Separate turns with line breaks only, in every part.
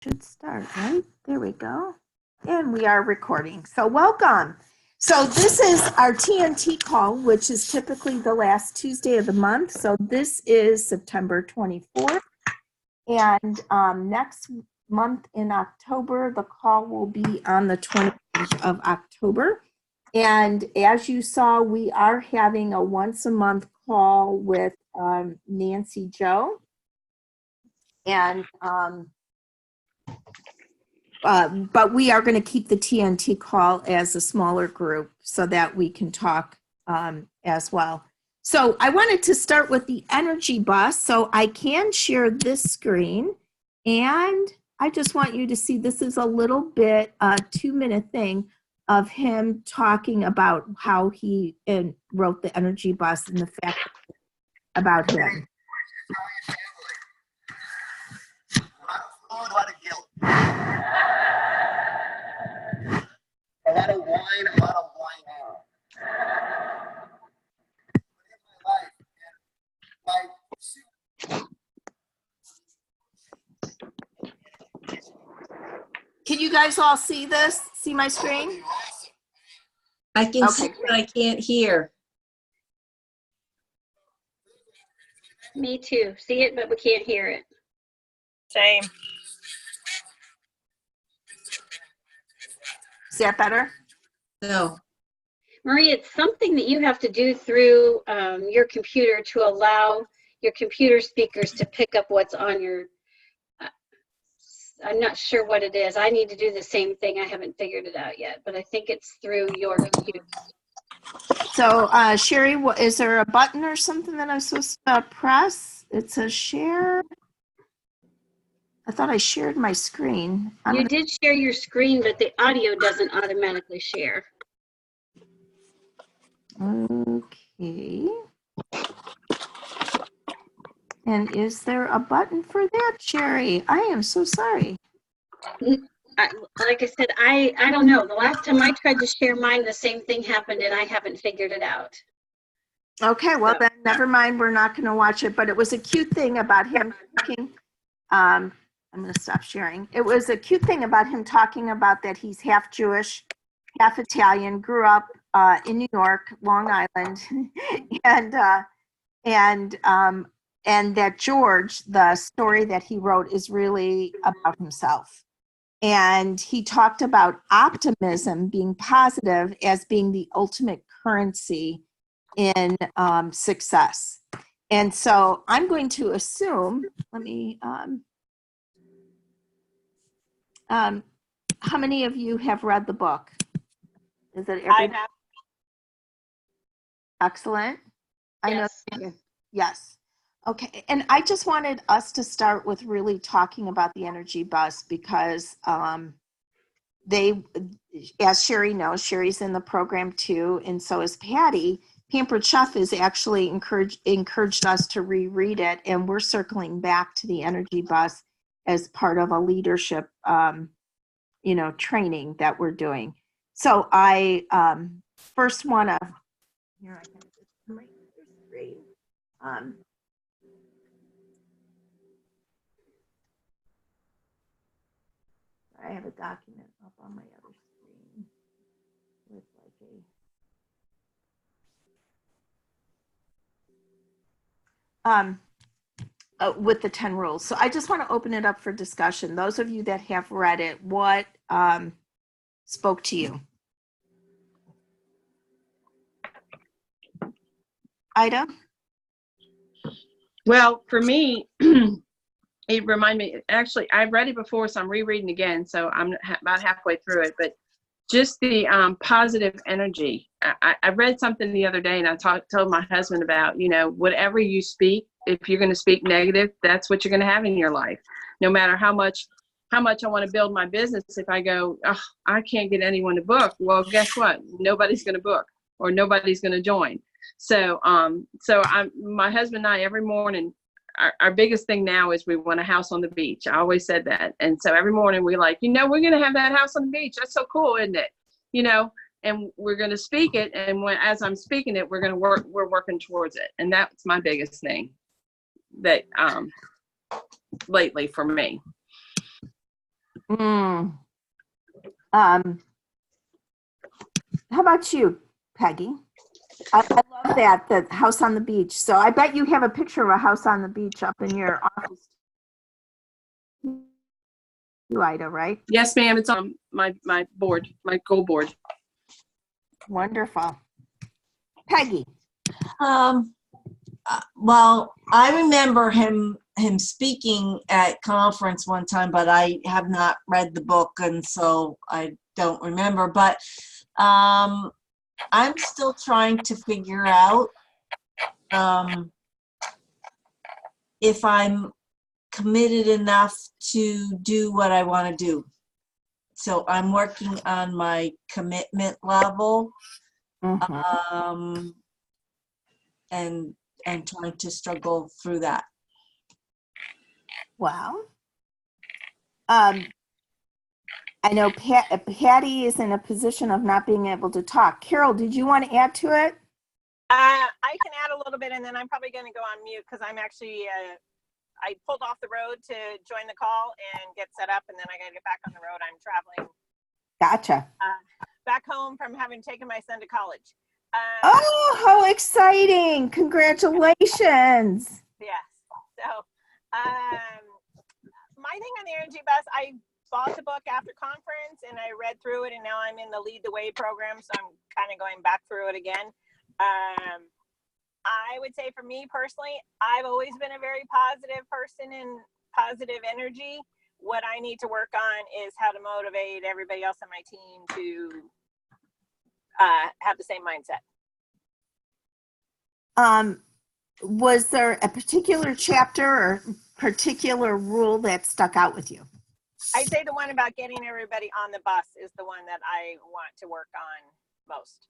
should start, right? There we go. And we are recording. So welcome. So this is our TNT call, which is typically the last Tuesday of the month. So this is September 24th. And next month in October, the call will be on the 20th of October. And as you saw, we are having a once a month call with Nancy Joe. And but we are going to keep the TNT call as a smaller group so that we can talk as well. So I wanted to start with the energy bus. So I can share this screen, and I just want you to see this is a little bit a 2-minute thing of him talking about how he wrote the energy bus and the fact about him.
A lot of wine, a lot of wine out.
Can you guys all see this? See my screen?
I can see, but I can't hear.
Me too. See it, but we can't hear it.
Same.
Is that better?
No.
Marie, it's something that you have to do through your computer to allow your computer speakers to pick up what's on your, I'm not sure what it is. I need to do the same thing. I haven't figured it out yet, but I think it's through your computer.
So Sherry, is there a button or something that I'm supposed to press? It says share. I thought I shared my screen.
You did share your screen, but the audio doesn't automatically share.
Okay. And is there a button for that, Sherry? I am so sorry.
Like I said, I don't know. The last time I tried to share mine, the same thing happened, and I haven't figured it out.
Okay, well then, never mind. We're not going to watch it. But it was a cute thing about him talking. I'm going to stop sharing. It was a cute thing about him talking about that he's half Jewish, half Italian, grew up in New York, Long Island, and that George, the story that he wrote, is really about himself. And he talked about optimism, being positive, as being the ultimate currency in success. And so I'm going to assume, let me, how many of you have read the book? Is it everybody?
I have.
Excellent.
Yes.
I know. Yes. Okay. And I just wanted us to start with really talking about the energy bus because they, as Sherry knows, Sherry's in the program too, and so is Patty. Pampered Chef has actually encouraged us to reread it, and we're circling back to the energy bus as part of a leadership, training that we're doing. So I first want to, here I can my screen. I have a document up on my other screen with like with the 10 rules. So I just want to open it up for discussion. Those of you that have read it, what spoke to you? Ida?
Well, for me, it reminded me, actually, I've read it before, so I'm rereading again, so I'm about halfway through it, but just the positive energy. I read something the other day, and I told my husband about, whatever you speak, if you're going to speak negative, that's what you're going to have in your life. No matter how much I want to build my business, if I go, oh, I can't get anyone to book, well, guess what? Nobody's going to book, or nobody's going to join. So my husband and I, every morning, our biggest thing now is we want a house on the beach. I always said that. And so every morning we're like, we're going to have that house on the beach. That's so cool, isn't it? And we're going to speak it. And as I'm speaking it, we're working towards it. And that's my biggest thing that lately for me.
Mm. How about you, Peggy? I love that, the house on the beach. So I bet you have a picture of a house on the beach up in your office. You, Ida, right?
Yes, ma'am. It's on my board, my goal board.
Wonderful. Peggy.
Well, I remember him speaking at conference one time, but I have not read the book, and so I don't remember. But I'm still trying to figure out if I'm committed enough to do what I want to do. So I'm working on my commitment level,
Mhm.
and trying to struggle through that.
Wow. I know Patty is in a position of not being able to talk. Carol, did you want to add to it?
I can add a little bit, and then I'm probably going to go on mute because I'm actually, I pulled off the road to join the call and get set up, and then I got to get back on the road. I'm traveling
Gotcha.
back home from having taken my son to college.
Oh, how exciting. Congratulations.
Yes. So my thing on the energy bus, I bought the book after conference and I read through it, and now I'm in the Lead the Way program, so I'm kind of going back through it again. I would say for me personally, I've always been a very positive person and positive energy. What I need to work on is how to motivate everybody else on my team to have the same mindset.
Was there a particular chapter or particular rule that stuck out with you?
I'd say the one about getting everybody on the bus is the one that I want to work on most.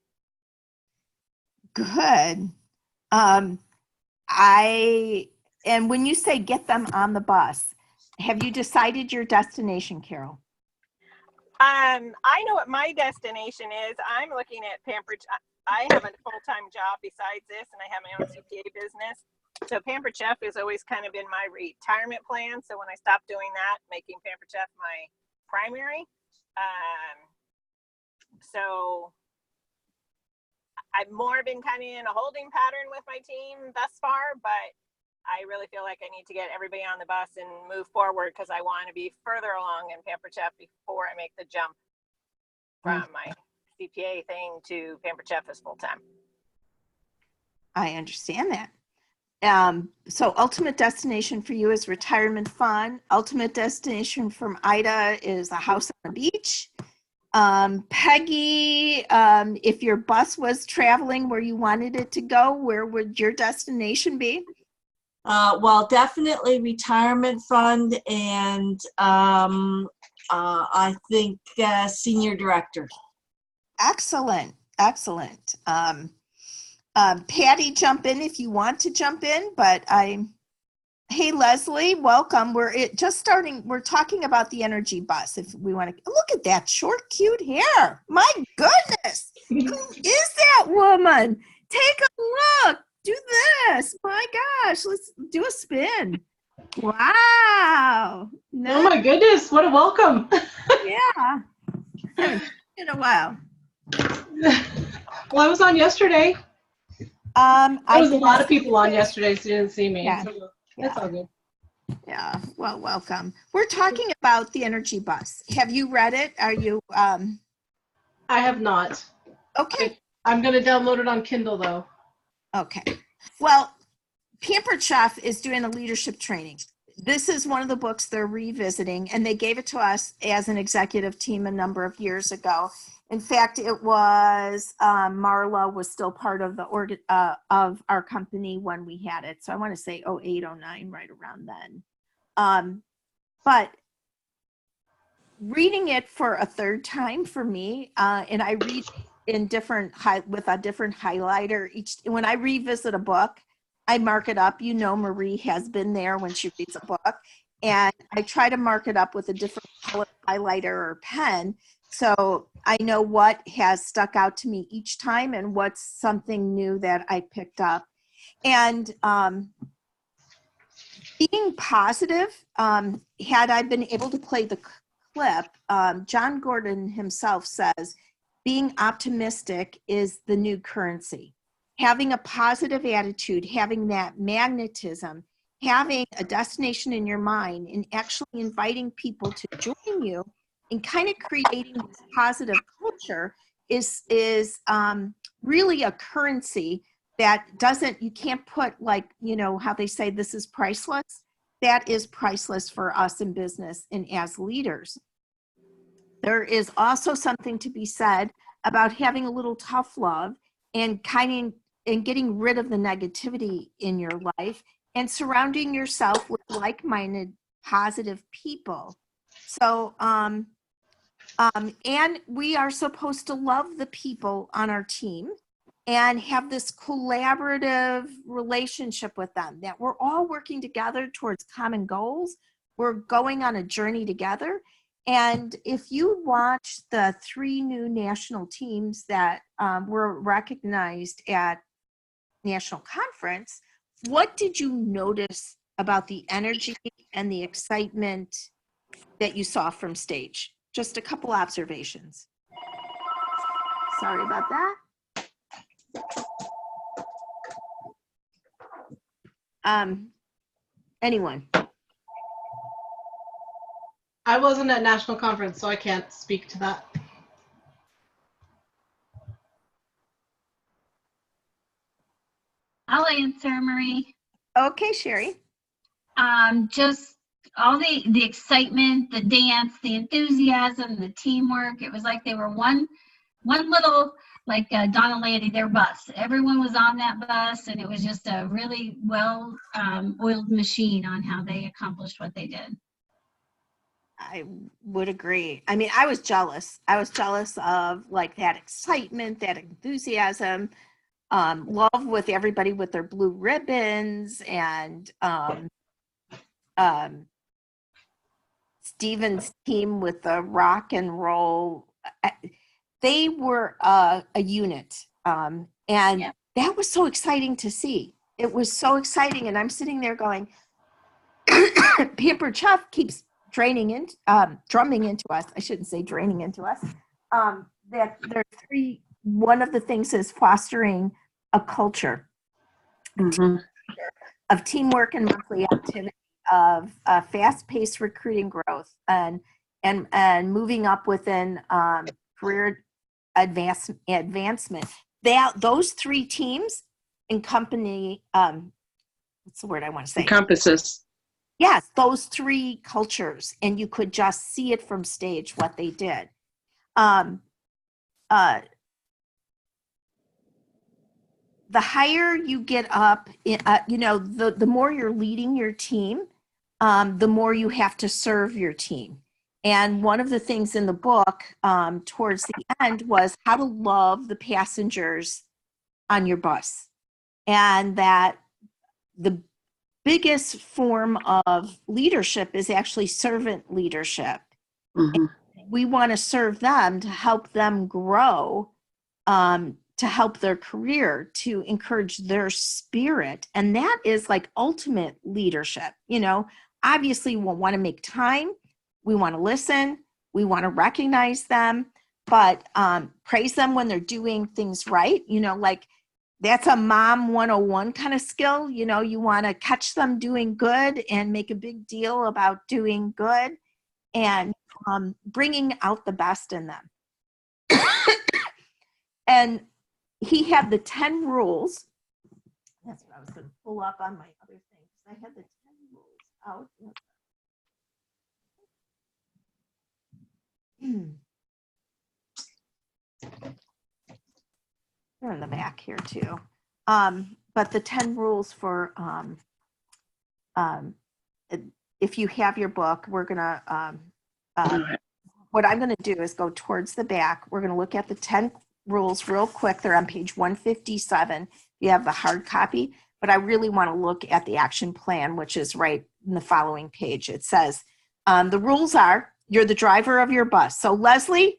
Good. And when you say get them on the bus, have you decided your destination, Carol?
I know what my destination is. I'm looking at Pampered. I have a full-time job besides this, and I have my own CPA business. So Pampered Chef has always kind of been my retirement plan. So when I stopped doing that, making Pampered Chef my primary. So I've more been kind of in a holding pattern with my team thus far, but I really feel like I need to get everybody on the bus and move forward because I want to be further along in Pampered Chef before I make the jump from my CPA thing to Pampered Chef as full-time.
I understand that. So ultimate destination for you is retirement fun. Ultimate destination from Ida is a house on the beach. Peggy, if your bus was traveling where you wanted it to go, where would your destination be?
Well, definitely retirement fund, and I think senior director.
Excellent, excellent. Patty, jump in if you want to jump in, but hey, Leslie, welcome. We're talking about the energy bus. If we want to look at that short, cute hair. My goodness, who is that woman? Take a look. Do this. My gosh, let's do a spin. Wow. Nice.
Oh my goodness, what a welcome.
Yeah. Haven't seen you in a while.
Well, I was on yesterday. There was a lot of people on yesterday, so you didn't see me.
Yeah.
So that's all good.
Yeah, well, welcome. We're talking about the energy bus. Have you read it? Are you
I have not.
okay?
I'm going to download it on Kindle though.
Okay. Well, Pampered Chef is doing a leadership training. This is one of the books they're revisiting, and they gave it to us as an executive team a number of years ago. In fact, it was Marla was still part of the of our company when we had it. So I want to say 08, 09, right around then. But reading it for a third time for me, and I read in with a different highlighter when I revisit a book, I mark it up. You know, Marie has been there when she reads a book, and I try to mark it up with a different color highlighter or pen, so I know what has stuck out to me each time and what's something new that I picked up. And being positive, had I been able to play the clip, John Gordon himself says, being optimistic is the new currency. Having a positive attitude, having that magnetism, having a destination in your mind, and actually inviting people to join you and kind of creating this positive culture is really a currency that you can't put, like, you know, how they say this is priceless. That is priceless for us in business and as leaders. There is also something to be said about having a little tough love and getting rid of the negativity in your life and surrounding yourself with like-minded, positive people. So, and we are supposed to love the people on our team and have this collaborative relationship with them, that we're all working together towards common goals. We're going on a journey together. And if you watch the 3 new national teams that were recognized at national conference, what did you notice about the energy and the excitement that you saw from stage? Just a couple observations. Sorry about that. Anyone?
I wasn't at national conference, so I can't speak to that.
I'll answer, Marie.
Okay, Sherry.
Just all the excitement, the dance, the enthusiasm, the teamwork. It was like they were one little, like Donna Landy, their bus. Everyone was on that bus, and it was just a really well oiled machine on how they accomplished what they did.
I would agree. I mean, I was jealous. I was jealous of like that excitement, that enthusiasm, love with everybody with their blue ribbons, and Steven's team with the rock and roll. They were a unit. And yeah, that was so exciting to see. It was so exciting. And I'm sitting there going, Pampered Chef keeps drumming into us. I shouldn't say draining into us. That there's one of the things is fostering a culture of teamwork and monthly activity, of fast-paced recruiting growth, and moving up within career advancement. Those 3 teams accompany, what's the word I want to say?
Encompasses.
Yes, those 3 cultures, and you could just see it from stage what they did. The higher you get up, the more you're leading your team, the more you have to serve your team. And one of the things in the book towards the end was how to love the passengers on your bus. And that the biggest form of leadership is actually servant leadership. We want to serve them to help them grow, to help their career, to encourage their spirit. And that is like ultimate leadership. You know, obviously we'll want to make time. We want to listen. We want to recognize them, but praise them when they're doing things right. You know, like that's a mom 101 kind of skill. You know, you want to catch them doing good and make a big deal about doing good, and bringing out the best in them. And he had the 10 rules. That's what I was going to pull up on my other thing. I had the 10 rules out. They're in the back here too. But the 10 rules for, if you have your book, we're going to, what I'm going to do is go towards the back. We're going to look at the 10 rules real quick. They're on page 157. You have the hard copy, but I really want to look at the action plan, which is right in the following page. It says, the rules are, you're the driver of your bus. So Leslie,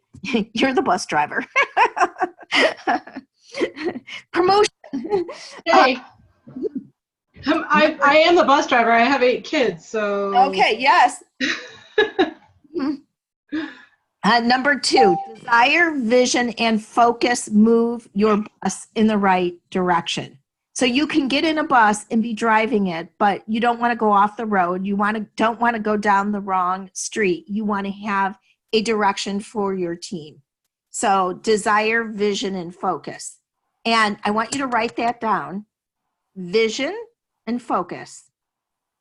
you're the bus driver. Promotion.
Hey, I am the bus driver. I have 8 kids, so.
Okay, yes. Number 2, desire, vision, and focus move your bus in the right direction. So you can get in a bus and be driving it, but you don't want to go off the road. You don't want to go down the wrong street. You want to have a direction for your team. So desire, vision, and focus. And I want you to write that down. Vision and focus.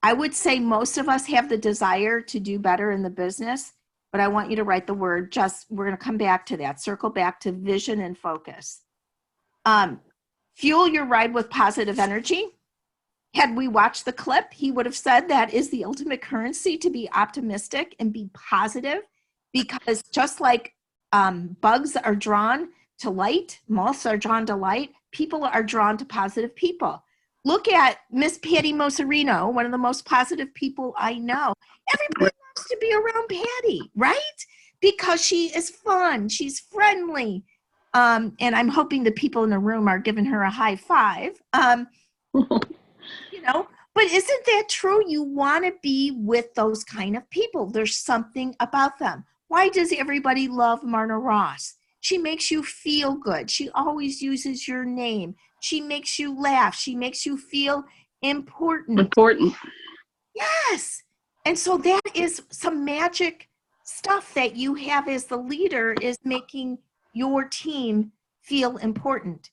I would say most of us have the desire to do better in the business, but I want you to write the word, we're going to come back to that, circle back to vision and focus. Fuel your ride with positive energy. Had we watched the clip, he would have said that is the ultimate currency, to be optimistic and be positive, because just like bugs are drawn to light, moths are drawn to light, people are drawn to positive people. Look at Miss Patty Moserino, one of the most positive people I know. Everybody wants to be around Patty, right? Because she is fun, she's friendly. And I'm hoping the people in the room are giving her a high five. You know, but isn't that true? You want to be with those kind of people. There's something about them. Why does everybody love Marna Ross? She makes you feel good. She always uses your name. She makes you laugh. She makes you feel important. Yes. And so that is some magic stuff that you have as the leader, is making your team feel important.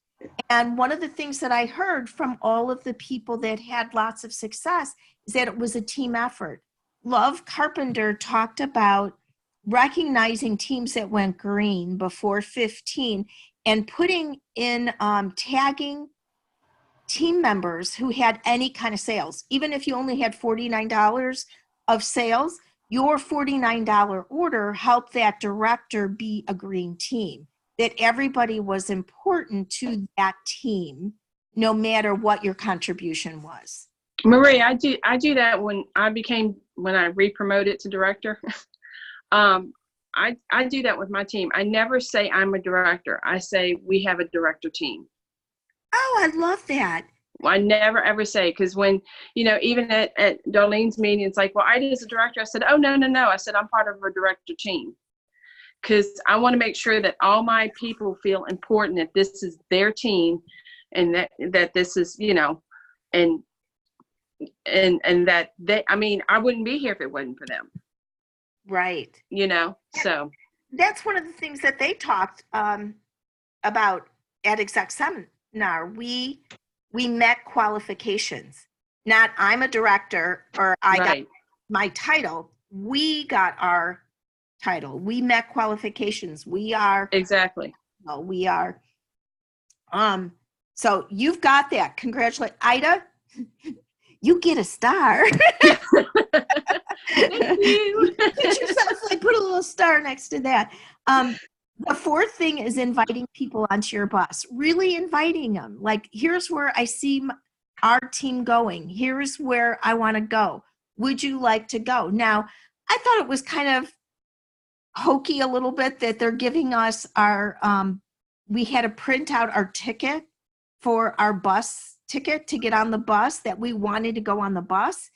And one of the things that I heard from all of the people that had lots of success is that it was a team effort. Love Carpenter talked about recognizing teams that went green before 15 and putting in tagging team members who had any kind of sales. Even if you only had $49 of sales, your $49 order helped that director be a green team, that everybody was important to that team, no matter what your contribution was.
Marie, I do that when I re-promoted to director. I do that with my team. I never say I'm a director. I say we have a director team.
Oh, I love that.
I never ever say, because when, even at Darlene's meeting, it's like, well, Ida's a director. I said, oh, no. I said, I'm part of a director team. Because I want to make sure that all my people feel important, that this is their team, and that this is, and that they, I wouldn't be here if it wasn't for them.
Right.
So.
That's one of the things that they talked about at Exec Seminar. We met qualifications. Not I'm a director or I got my title. We got our title. We met qualifications. We are.
Exactly.
Well, we are. So you've got that. Congratulations. Ida, you get a star.
Thank you.
Get yourself, put a little star next to that. The fourth thing is inviting people onto your bus, really inviting them. Like, here's where I see our team going. Here's where I want to go. Would you like to go? Now, I thought it was kind of hokey a little bit that they're giving us our, we had to print out our ticket for our bus ticket to get on the bus, that we wanted to go on the bus.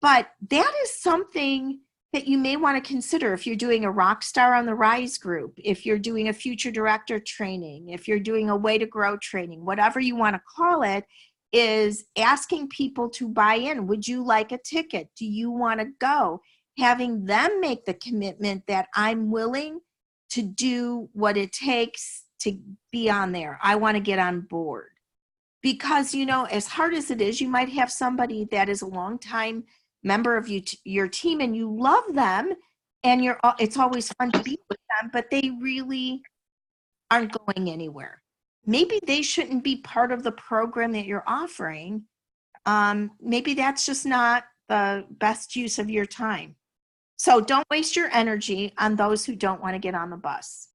But that is something that you may want to consider if you're doing a Rockstar on the Rise group, if you're doing a future director training, if you're doing a way to grow training, whatever you want to call it, is asking people to buy in. Would you like a ticket? Do you want to go? Having them make the commitment that I'm willing to do what it takes to be on there. I want to get on board. Because, as hard as it is, you might have somebody that is a long-time member of your team and you love them and it's always fun to be with them, but they really aren't going anywhere. Maybe they shouldn't be part of the program that you're offering. Maybe that's just not the best use of your time. So don't waste your energy on those who don't want to get on the bus.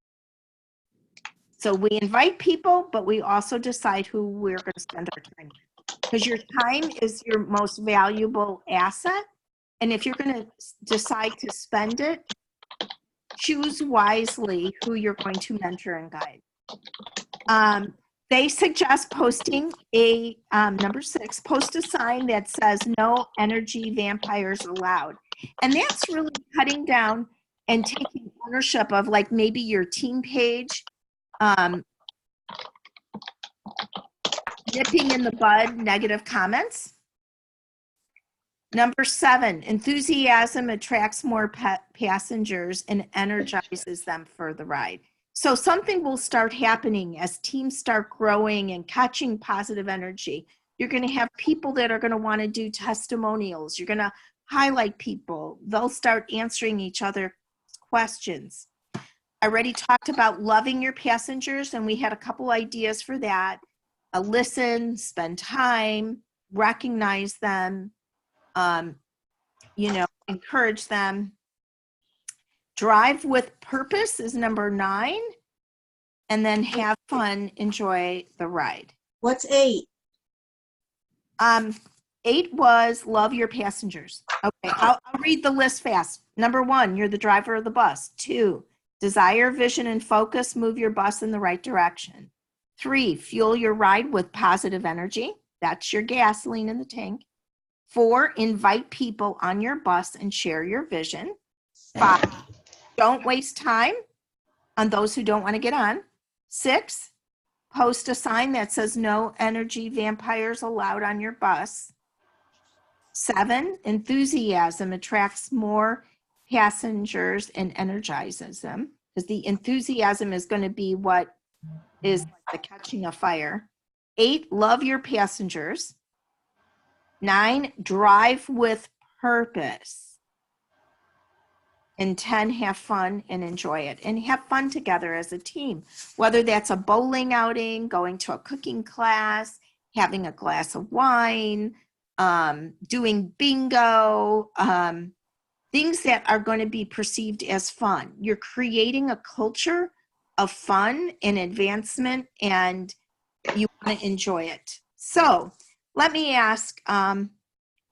So we invite people, but we also decide who we're going to spend our time with. Because your time is your most valuable asset. And if you're going to decide to spend it, choose wisely who you're going to mentor and guide. They suggest posting a, number 6, post a sign that says no energy vampires allowed. And that's really cutting down and taking ownership of like maybe your team page, nipping in the bud negative comments. Number 7, enthusiasm attracts more passengers and energizes them for the ride. So something will start happening as teams start growing and catching positive energy. You're going to have people that are going to want to do testimonials. You're going to highlight people. They'll start answering each other's questions. I already talked about loving your passengers, and we had a couple ideas for that. Listen, spend time, recognize them, encourage them. Drive with purpose is number 9. And then have fun, enjoy the ride.
What's 8?
8 was love your passengers. Okay, I'll read the list fast. Number 1, you're the driver of the bus. 2, desire, vision, and focus, move your bus in the right direction. 3, fuel your ride with positive energy. That's your gasoline in the tank. 4, invite people on your bus and share your vision. 5, don't waste time on those who don't want to get on. 6, post a sign that says no energy vampires allowed on your bus. 7, enthusiasm attracts more passengers and energizes them, because the enthusiasm is going to be what is like the catching a fire. 8, love your passengers. 9, drive with purpose. And 10, have fun and enjoy it. And have fun together as a team, whether that's a bowling outing, going to a cooking class, having a glass of wine, doing bingo, things that are going to be perceived as fun. You're creating a culture of fun and advancement, and you want to enjoy it. So let me ask,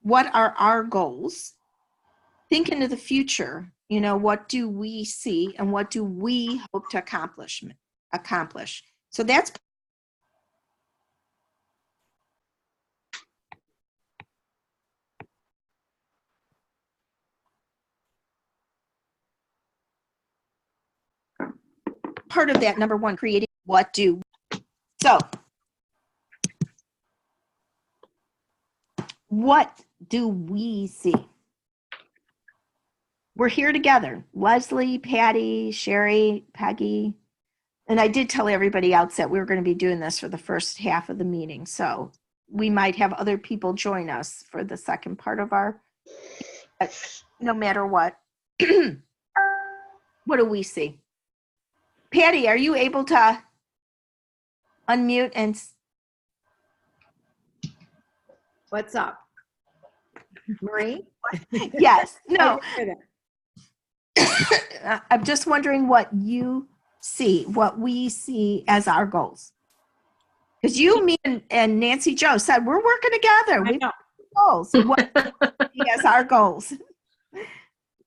what are our goals? Think into the future. What do we see and what do we hope to accomplish? So that's part of that. Number 1, creating what do. So what do we see? We're here together. Leslie, Patty, Sherry, Peggy. And I did tell everybody else that we were going to be doing this for the first half of the meeting. So we might have other people join us for the second part of our, no matter what. What do we see? Patty, are you able to unmute and?
What's up? Marie?
Yes. No. I'm just wondering what you see, what we see as our goals. Because you, me, and Nancy Joe said we're working together. We have goals. What we see as our goals?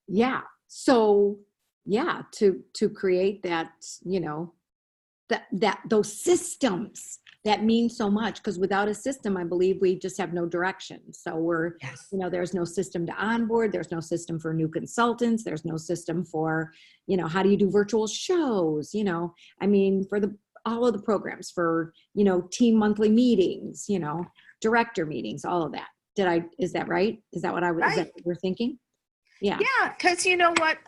Yeah. So yeah, to create that, those systems that mean so much, because without a system, I believe we just have no direction. So there's no system to onboard. There's no system for new consultants. There's no system for, how do you do virtual shows? For all of the programs for, team monthly meetings, director meetings, all of that. Is that right? Is that what is that what we're thinking? Yeah.
Yeah. Cause you know what?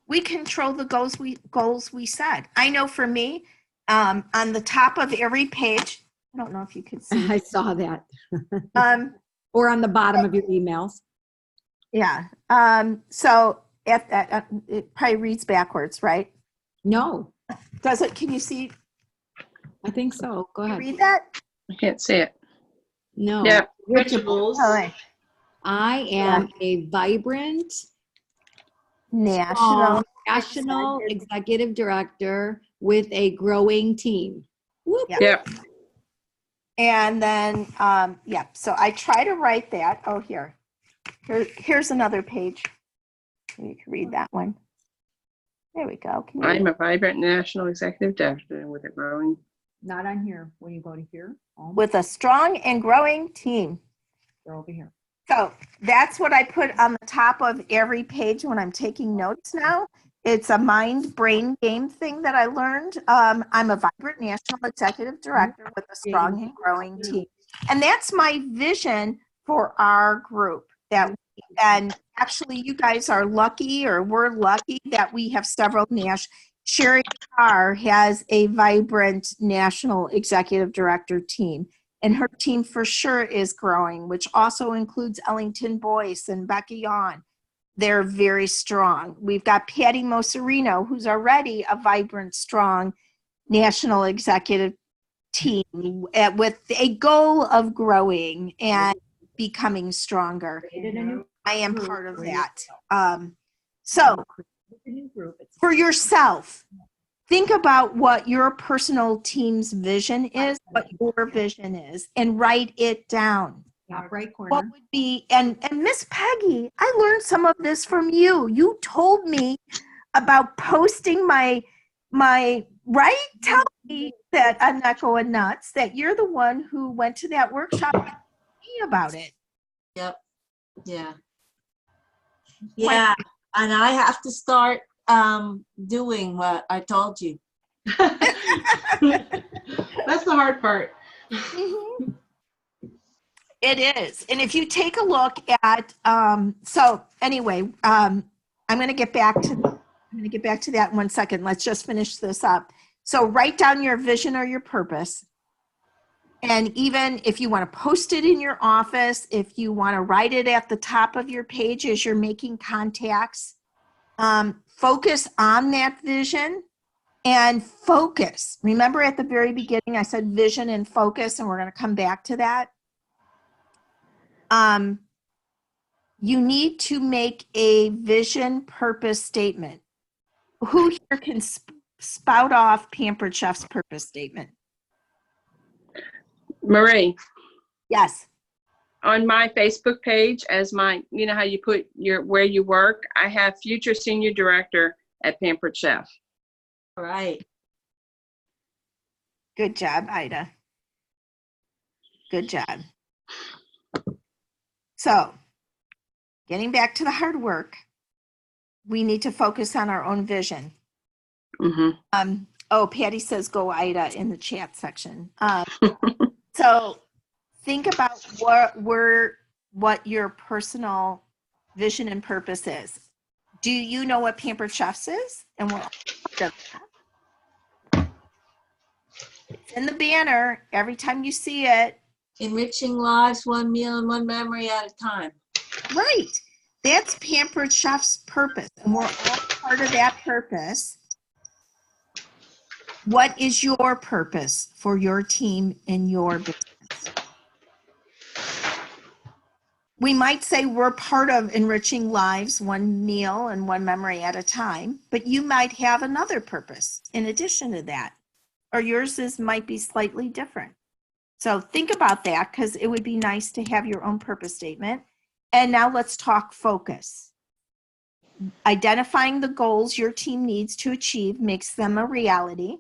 We control the goals we set. I know for me, on the top of every page, I don't know if you could see.
I saw that. Or on the bottom of your emails.
Yeah. So at that, it probably reads backwards, right?
No.
Does it? Can you see?
I think so. Go ahead.
Read that?
I can't see it.
No.
Yeah.
Rituals.
All right.
I am a vibrant
National
executive director with a growing team. Whoop.
Yep.
And then, so I try to write that. Oh, here's another page. You can read that one. There we go.
I'm a vibrant national executive director with a growing.
Not on here. When you go to here.
With a strong and growing team.
They're over here.
So that's what I put on the top of every page when I'm taking notes now, It's a mind-brain game thing that I learned. I'm a vibrant national executive director with a strong and growing team. And that's my vision for our group. And actually, you guys are lucky, or we're lucky, that we have several Sherry Carr has a vibrant national executive director team. And her team for sure is growing, which also includes Ellington Boyce and Becky Yawn. They're very strong. We've got Patty Moserino, who's already a vibrant, strong national executive team with a goal of growing and becoming stronger. I am part of that. So for yourself, think about what your personal team's vision is, what your vision is, and write it down.
Top right corner.
What would be, and Miss Peggy, I learned some of this from you. You told me about posting my right? Tell me that I'm not going nuts, that you're the one who went to that workshop and told me about it.
Yep. Yeah. Yeah. And I have to start doing what I told you.
That's the hard part.
Mm-hmm. It is. And if you take a look at, so anyway, I'm going to get back to that in 1 second. Let's just finish this up. So write down your vision or your purpose. And even if you want to post it in your office, if you want to write it at the top of your page as you're making contacts, focus on that vision and focus. Remember at the very beginning, I said vision and focus, and we're going to come back to that. You need to make a vision purpose statement. Who here can spout off Pampered Chef's purpose statement?
Marie,
Yes.
on my Facebook page, as my, you know how you put where you work, I have future senior director at Pampered Chef.
All right.
Good job, Ida. Good job. So, getting back to the hard work, we need to focus on our own vision.
Mm-hmm.
Oh, Patty says go Ida in the chat section. So think about what your personal vision and purpose is. Do you know what Pampered Chefs is? And we're it's in the banner every time you see it.
Enriching lives, one meal and one memory at a time.
Right. That's Pampered Chef's purpose. And we're all part of that purpose. What is your purpose for your team and your business? We might say we're part of enriching lives, one meal and one memory at a time, but you might have another purpose in addition to that, or yours might be slightly different. So think about that, because it would be nice to have your own purpose statement. And now let's talk focus. Identifying the goals your team needs to achieve makes them a reality.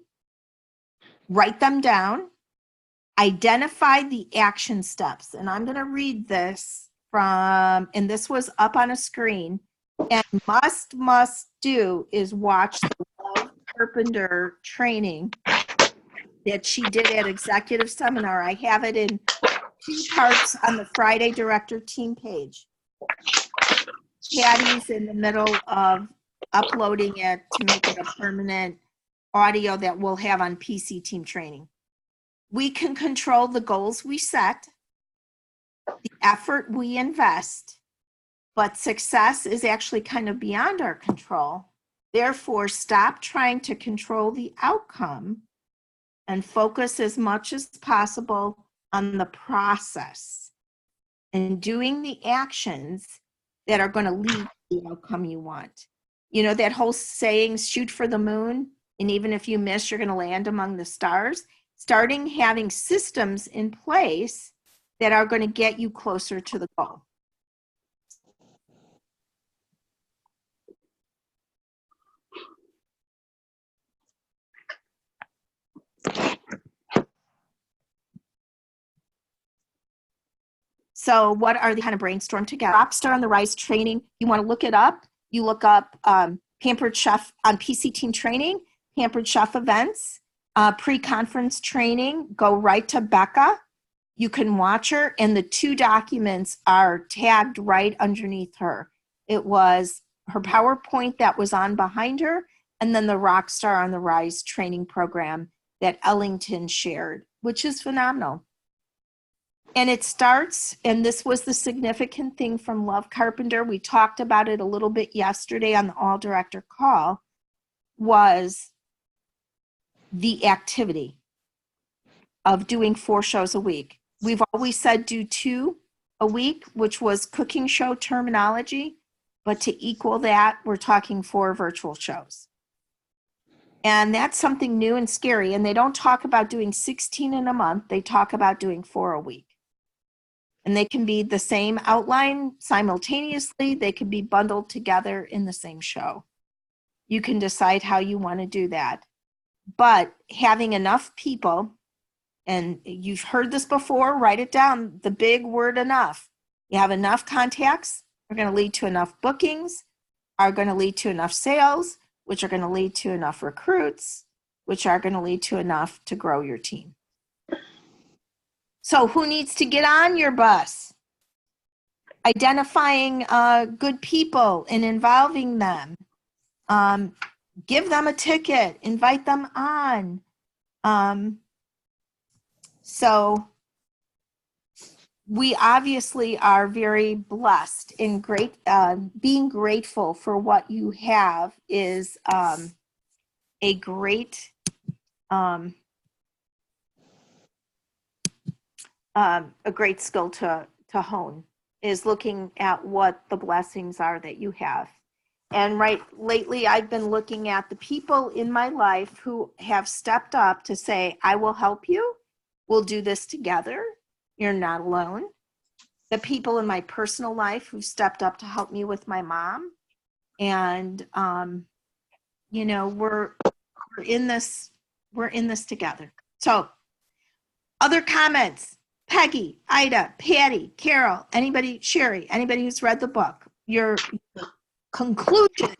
Write them down. Identify the action steps. And I'm going to read this from, and this was up on a screen, and must do is watch the Love Carpenter training that she did at Executive Seminar. I have it in 2 parts on the Friday Director team page. Patty's in the middle of uploading it to make it a permanent audio that we'll have on PC team training. We can control the goals we set, the effort we invest, but success is actually kind of beyond our control. Therefore, stop trying to control the outcome and focus as much as possible on the process and doing the actions that are going to lead to the outcome you want. You know, that whole saying, shoot for the moon, and even if you miss, you're going to land among the stars. Starting having systems in place that are going to get you closer to the goal. So what are the kind of brainstorm together? Rockstar on the Rise training, you want to look it up. You look up Pampered Chef on PC Team Training, Pampered Chef events, pre-conference training, go right to Becca. You can watch her, and the 2 documents are tagged right underneath her. It was her PowerPoint that was on behind her, and then the Rockstar on the Rise training program that Ellington shared, which is phenomenal. And it starts, and this was the significant thing from Love Carpenter, we talked about it a little bit yesterday on the all director call, was the activity of doing 4 shows a week. We've always said do 2 a week, which was cooking show terminology, but to equal that, we're talking 4 virtual shows. And that's something new and scary. And they don't talk about doing 16 in a month. They talk about doing 4 a week. And they can be the same outline simultaneously. They can be bundled together in the same show. You can decide how you want to do that. But having enough people, and you've heard this before, write it down, the big word enough. You have enough contacts, are going to lead to enough bookings, are going to lead to enough sales, which are going to lead to enough recruits, which are going to lead to enough to grow your team. So who needs to get on your bus? Identifying good people and involving them. Give them a ticket, invite them on. So we obviously are very blessed and great. Being grateful for what you have is a great skill to hone, is looking at what the blessings are that you have. And lately I've been looking at the people in my life who have stepped up to say, I will help you. We'll do this together. You're not alone. The people in my personal life who stepped up to help me with my mom. And, we're in this together. So other comments, Peggy, Ida, Patty, Carol, anybody, Sherry, anybody who's read the book, your conclusion.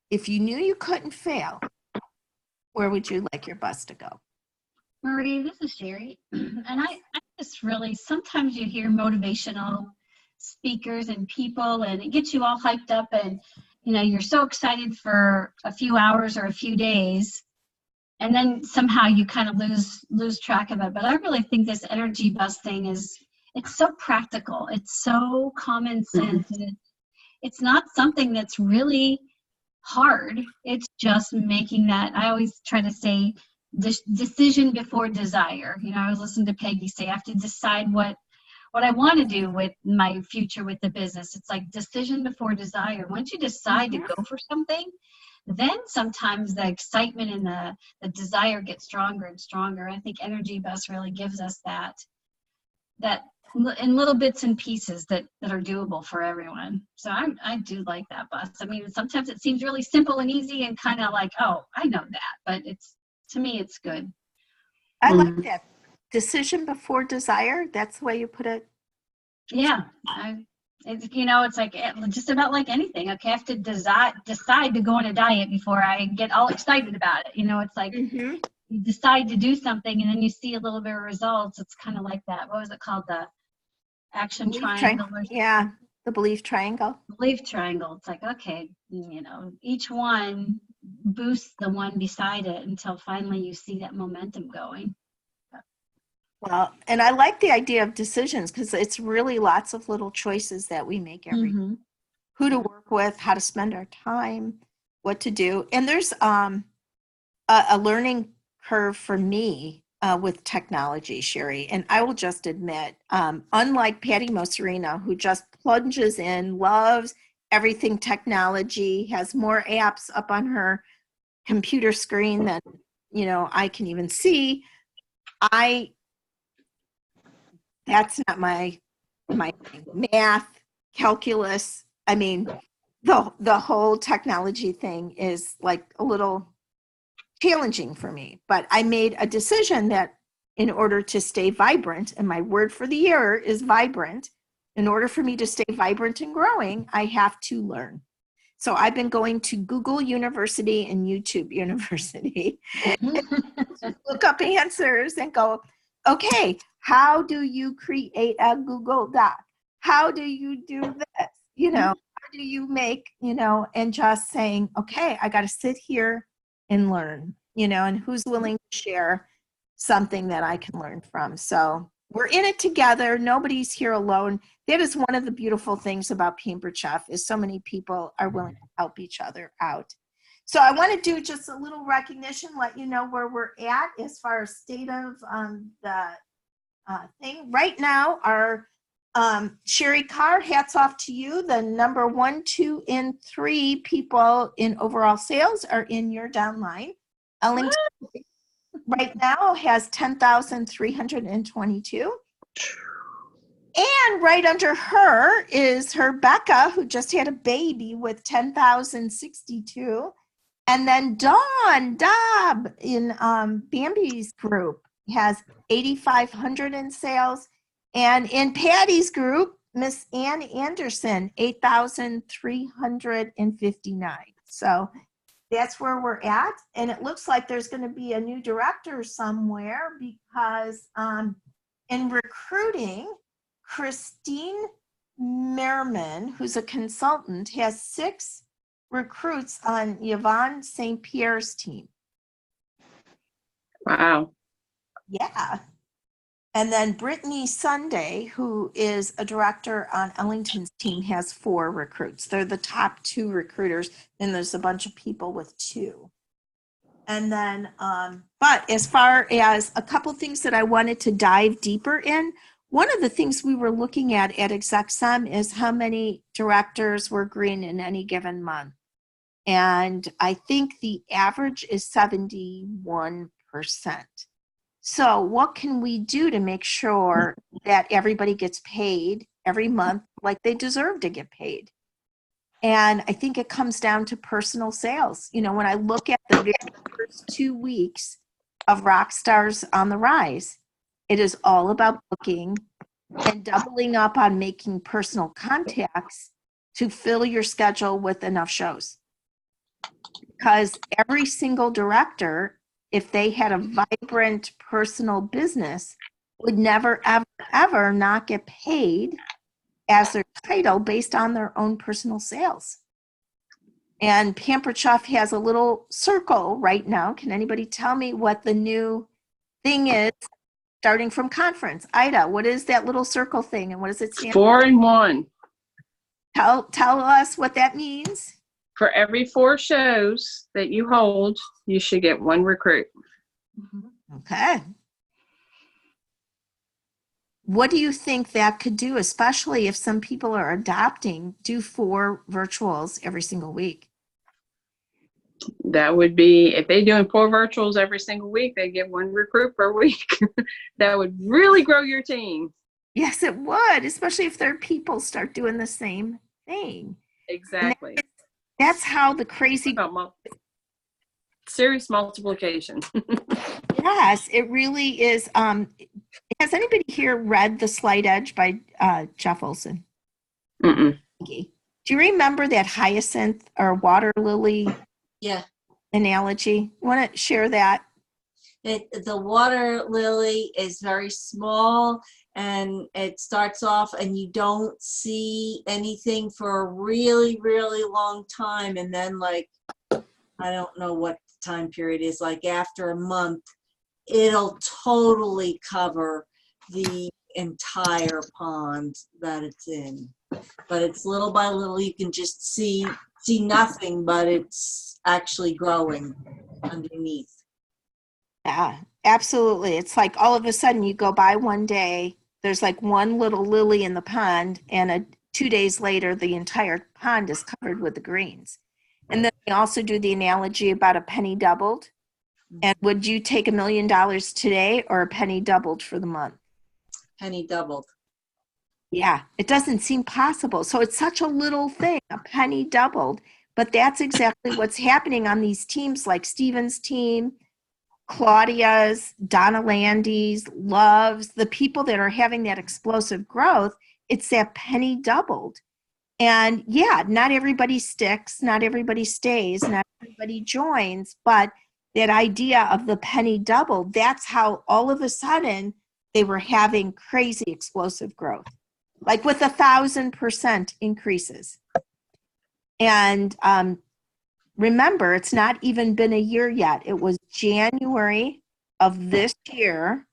If you knew you couldn't fail, where would you like your bus to go?
Marie, this is Sherry. And I just really, sometimes you hear motivational speakers and people, and it gets you all hyped up, and you're so excited for a few hours or a few days, and then somehow you kind of lose track of it. But I really think this energy bus thing it's so practical. It's so common sense. And it's not something that's really hard. It's just making that, I always try to say, decision before desire. I was listening to Peggy say, I have to decide what I want to do with my future with the business. It's like decision before desire. Once you decide to go for something, then sometimes the excitement and the desire gets stronger and stronger. I think Energy Bus really gives us that in little bits and pieces that are doable for everyone. So I do like that bus. I mean, sometimes it seems really simple and easy and kind of like, oh, I know that, but to me, it's good.
I like that. Decision before desire. That's the way you put it.
Yeah. It's like just about like anything. Okay, I have to decide to go on a diet before I get all excited about it. It's like you decide to do something and then you see a little bit of results. It's kind of like that. What was it called? The action triangle.
Yeah, the belief triangle.
Belief triangle. It's like, okay, each one boosts the one beside it until finally you see that momentum going.
Well, and I like the idea of decisions because it's really lots of little choices that we make every day. Who to work with, how to spend our time, what to do. And there's a learning curve for me with technology, Sherry. And I will just admit, unlike Patty Moserino, who just plunges in, loves everything technology, has more apps up on her computer screen than, I can even see. That's not my thing. Math, calculus. I mean, the whole technology thing is like a little challenging for me. But I made a decision that in order to stay vibrant, and my word for the year is vibrant. In order for me to stay vibrant and growing, I have to learn. So I've been going to Google University and YouTube University, look up answers and go, okay, how do you create a Google Doc? How do you do this? You know, how do you make, you know, and just saying, okay, I got to sit here and learn, you know, and who's willing to share something that I can learn from. So we're in it together. Nobody's here alone. That is one of the beautiful things about Pampered Chef is so many people are willing to help each other out. So I want to do just a little recognition, let you know where we're at as far as state of the thing. Right now, our Sherry Carr, hats off to you. The number 1, 2, and 3 people in overall sales are in your downline. Ellington right now has 10,322. And right under her is her Becca, who just had a baby with 10,062. And then Dawn Dobb in Bambi's group has 8,500 in sales. And in Patty's group, Miss Ann Anderson, 8,359. So that's where we're at. And it looks like there's going to be a new director somewhere because in recruiting, Christine Merriman, who's a consultant, has 6 recruits on Yvonne St. Pierre's team.
Wow.
Yeah. And then Brittany Sunday, who is a director on Ellington's team, has 4 recruits. They're the top 2 recruiters. Then there's a bunch of people with 2. And then, but as far as a couple things that I wanted to dive deeper in, one of the things we were looking at ExecSum is how many directors were green in any given month. And I think the average is 71%. So what can we do to make sure that everybody gets paid every month like they deserve to get paid? And I think it comes down to personal sales. You know, when I look at the very first 2 weeks of Rockstars on the Rise, it is all about booking and doubling up on making personal contacts to fill your schedule with enough shows. Because every single director, if they had a vibrant personal business, would never, ever, ever not get paid as their title based on their own personal sales. And Pampered Chef has a little circle right now. Can anybody tell me what the new thing is starting from conference? Ida, what is that little circle thing and what does it stand for?
4 and 1.
Tell us what that means.
For every 4 shows that you hold, you should get 1 recruit.
Okay. What do you think that could do, especially if some people are adopting, do 4 virtuals every single week?
That would be, if they're doing 4 virtuals every single week, they get 1 recruit per week. That would really grow your team.
Yes, it would, especially if their people start doing the same thing.
Exactly.
That's how the crazy...
Serious multiplication.
Yes, it really is. Has anybody here read The Slight Edge by Jeff Olson?
Mm-mm.
Do you remember that hyacinth or water lily analogy? Want to share that?
The water lily is very small and it starts off and you don't see anything for a really, really long time. And then like, I don't know what the time period is, like after a month, it'll totally cover the entire pond that it's in. But it's little by little, you can just see nothing, but it's actually growing underneath.
Yeah, absolutely. It's like all of a sudden you go by one day, there's like one little lily in the pond, and 2 days later, the entire pond is covered with the greens. And then we also do the analogy about a penny doubled. And would you take $1 million today or a penny doubled for the month?
Penny doubled.
Yeah, it doesn't seem possible. So it's such a little thing, a penny doubled. But that's exactly what's happening on these teams like Steven's team, Claudia's, Donna Landy's, Love's, the people that are having that explosive growth, it's that penny doubled. And yeah, not everybody sticks, not everybody stays, not everybody joins, but that idea of the penny doubled, that's how all of a sudden they were having crazy explosive growth, like with 1,000% increases. And remember, it's not even been a year yet. It was January of this year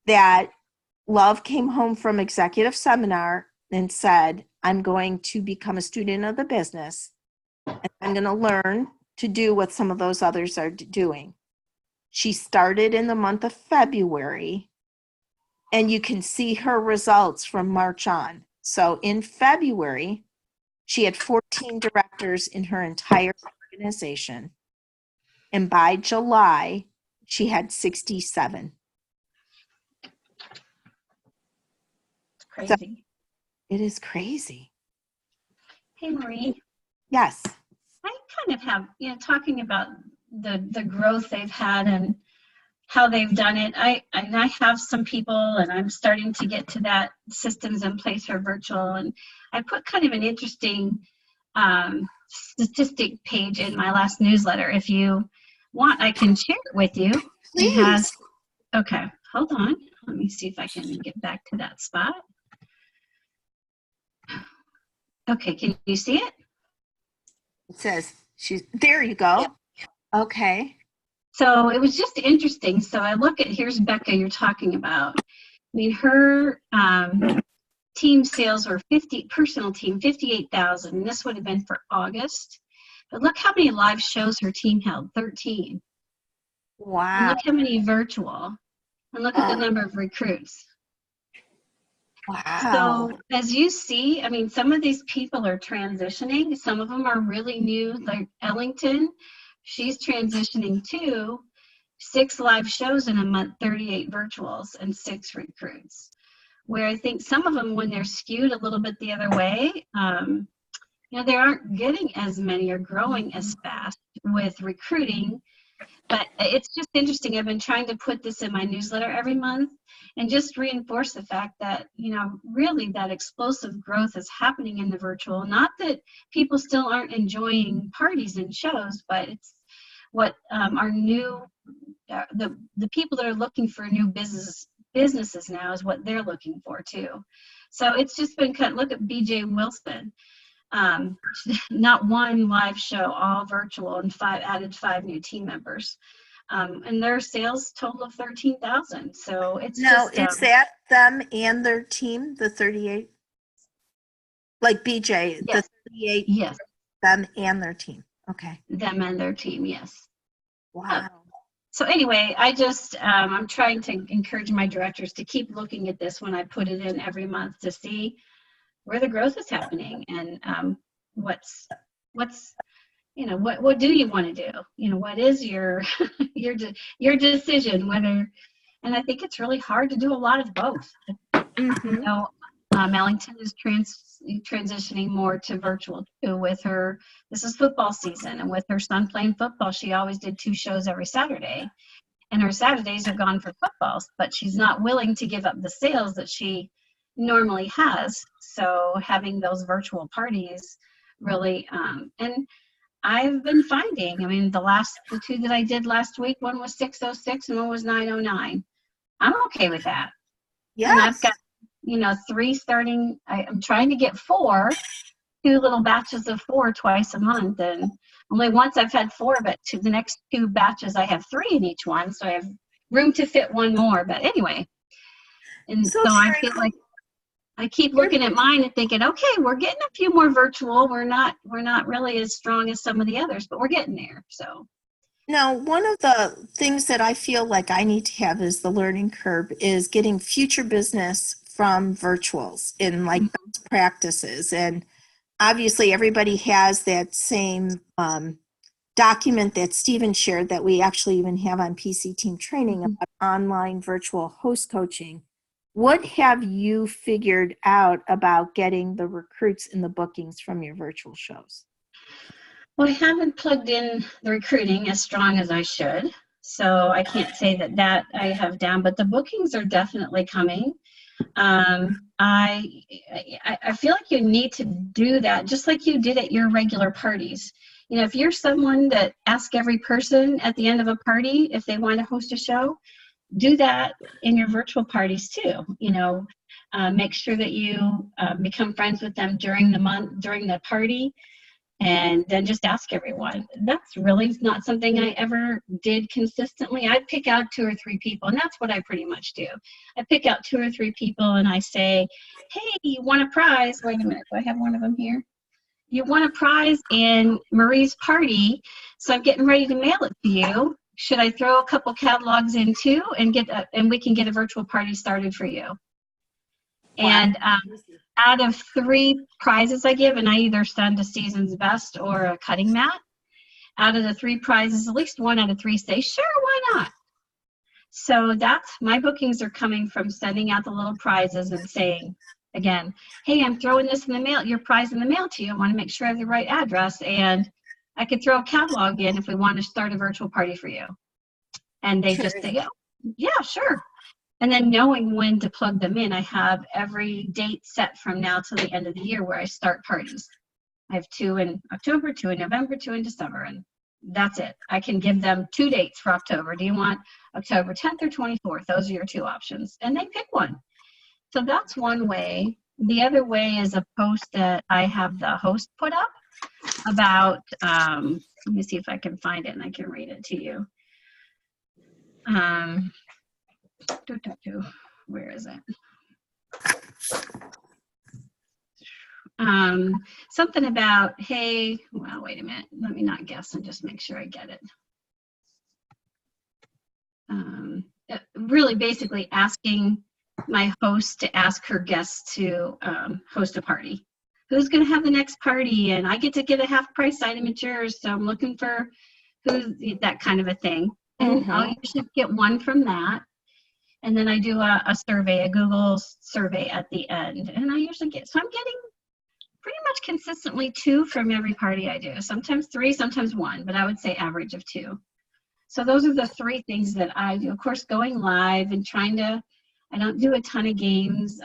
that Love came home from executive seminar and said, I'm going to become a student of the business, and I'm going to learn to do what some of those others are doing. She started in the month of February, and you can see her results from March on. So in February, she had 14 directors in her entire organization. And by July, she had 67.
It's crazy.
So it is crazy.
Hey, Marie.
Yes.
I kind of have, talking about the growth they've had and how they've done it. I have some people, and I'm starting to get to that systems in place for virtual. And I put kind of an interesting statistic page in my last newsletter. If you want, I can share it with you.
Please.
It has, okay, hold on. Let me see if I can get back to that spot. Okay, can you see it?
It says there you go.
Yep.
Okay.
So it was just interesting. So I look at, here's Becca you're talking about. I mean, her team sales were personal team, 58,000. And this would have been for August. But look how many live shows her team held, 13.
Wow.
And look how many virtual. And look at the number of recruits.
Wow.
So as you see, I mean, some of these people are transitioning. Some of them are really new, like Ellington. She's transitioning to 6 live shows in a month, 38 virtuals, and 6 recruits. Where I think some of them, when they're skewed a little bit the other way, they aren't getting as many or growing as fast with recruiting. But it's just interesting. I've been trying to put this in my newsletter every month and just reinforce the fact that, really that explosive growth is happening in the virtual. Not that people still aren't enjoying parties and shows, but it's what our new, the people that are looking for new businesses now is what they're looking for too. So it's just been look at BJ Wilson. Not one live show, all virtual, and added 5 new team members. And their sales total of 13,000. So it's
is that them and their team, the 38? Like BJ,
yes.
the 38,
yes,
them and their team. Okay.
them and their team, yes.
Wow.
So anyway, I just, I'm trying to encourage my directors to keep looking at this when I put it in every month to see where the growth is happening and what's what do you want to do? What is your decision, whether, and I think it's really hard to do a lot of both. Ellington is transitioning more to virtual too with her, this is football season, and with her son playing football, she always did 2 shows every Saturday, and her Saturdays are gone for footballs, but she's not willing to give up the sales that she normally has. So having those virtual parties really, and I've been finding, I mean, the 2 that I did last week, one was 606 and one was 909. I'm okay with that.
Yes.
And I've got, 3 starting, I'm trying to get 4, 2 little batches of 4 twice a month. And only once I've had 4, but the next 2 batches, I have 3 in each one. So I have room to fit 1 more. But anyway, and so I feel like I keep looking at mine and thinking, okay, we're getting a few more virtual. We're not really as strong as some of the others, but we're getting there. So
now, one of the things that I feel like I need to have is the learning curve is getting future business from virtuals in like best practices. And obviously everybody has that same document that Stephen shared that we actually even have on PC Team Training about online virtual host coaching. What have you figured out about getting the recruits and the bookings from your virtual shows?
Well, I haven't plugged in the recruiting as strong as I should. So I can't say that I have down, but the bookings are definitely coming. I feel like you need to do that just like you did at your regular parties. You know, if you're someone that asks every person at the end of a party if they want to host a show, do that in your virtual parties too. You know, make sure that you become friends with them during the party, and then just ask everyone. That's really not something I ever did consistently. I'd pick out 2 or 3 people, and that's what I pretty much do. I pick out 2 or 3 people and I say, hey, you want a prize? Wait a minute, do I have one of them here? You want a prize in Marie's party, so I'm getting ready to mail it to you. Should I throw a couple catalogs in too and we can get a virtual party started for you? And out of 3 prizes I give, and I either send a season's best or a cutting mat, out of the 3 prizes, at least 1 out of 3 say, sure, why not? So that's, my bookings are coming from sending out the little prizes and saying, again, hey, I'm throwing this in the mail, your prize in the mail to you. I want to make sure I have the right address, and I could throw a catalog in if we want to start a virtual party for you. And they just say, oh, yeah, sure. And then knowing when to plug them in, I have every date set from now till the end of the year where I start parties. I have 2 in October, 2 in November, 2 in December, and that's it. I can give them 2 dates for October. Do you want October 10th or 24th? Those are your 2 options. And they pick one. So that's one way. The other way is a post that I have the host put up about, let me see if I can find it and I can read it to you. Where is it? Something about, hey, well, wait a minute. Let me not guess and just make sure I get it. Really basically asking my host to ask her guests to host a party. Who's going to have the next party? And I get to get a half price item at yours. So I'm looking for who's that kind of a thing. And I'll usually get 1 from that. And then I do a survey, a Google survey at the end. And I usually get, so I'm getting pretty much consistently 2 from every party I do. Sometimes 3, sometimes 1, but I would say average of 2. So those are the 3 things that I do. Of course, going live and trying to, I don't do a ton of games.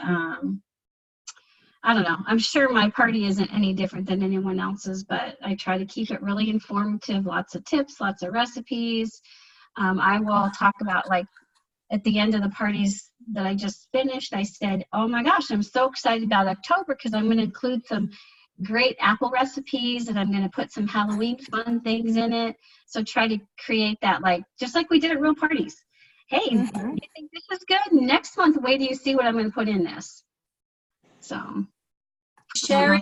I don't know. I'm sure my party isn't any different than anyone else's, but I try to keep it really informative, lots of tips, lots of recipes. I will talk about, like, at the end of the parties that I just finished, I said, oh my gosh, I'm so excited about October because I'm going to include some great apple recipes and I'm going to put some Halloween fun things in it. So try to create that, like, just like we did at real parties. Hey, you think this is good? Next month, wait till you see what I'm going to put in this. So,
Sherry,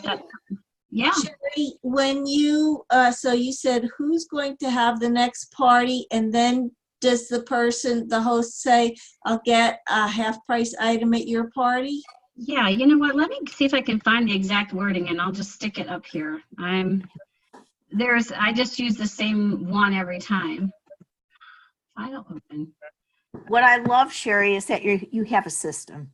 yeah.
Sherry, when you, so you said who's going to have the next party, and then does the host say, I'll get a half price item at your party?
Yeah, you know what? Let me see if I can find the exact wording and I'll just stick it up here. I just use the same one every time. File open.
What I love, Sherry, is that you have a system.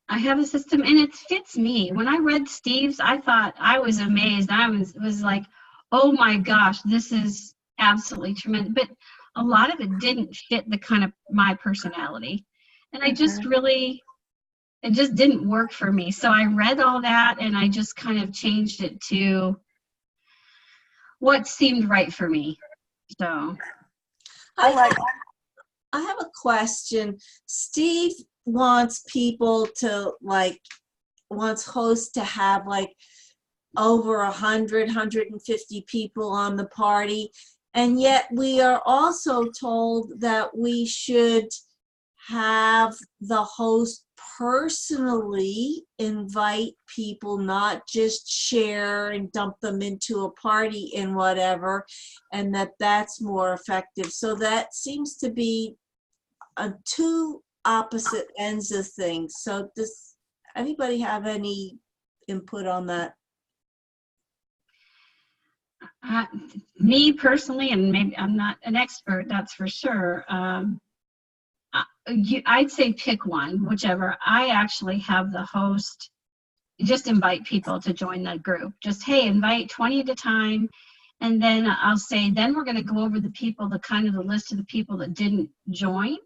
I have a system and it fits me. When I read Steve's, I thought, I was amazed. I was like, oh my gosh, this is absolutely tremendous. But a lot of it didn't fit the kind of my personality. And I just really, it just didn't work for me. So I read all that and I just kind of changed it to what seemed right for me. So
I have a question. Steve wants people to, like, wants hosts to have like over 100, 150 people on the party. And yet we are also told that we should have the host personally invite people, not just share and dump them into a party and whatever, and that's more effective. So that seems to be 2 opposite ends of things. So does anybody have any input on that?
Me personally, and maybe I'm not an expert, that's for sure. I'd say pick one, whichever. I actually have the host just invite people to join the group. Just, hey, invite 20 at a time And then I'll say, then we're going to go over the people, the kind of the list of the people that didn't join.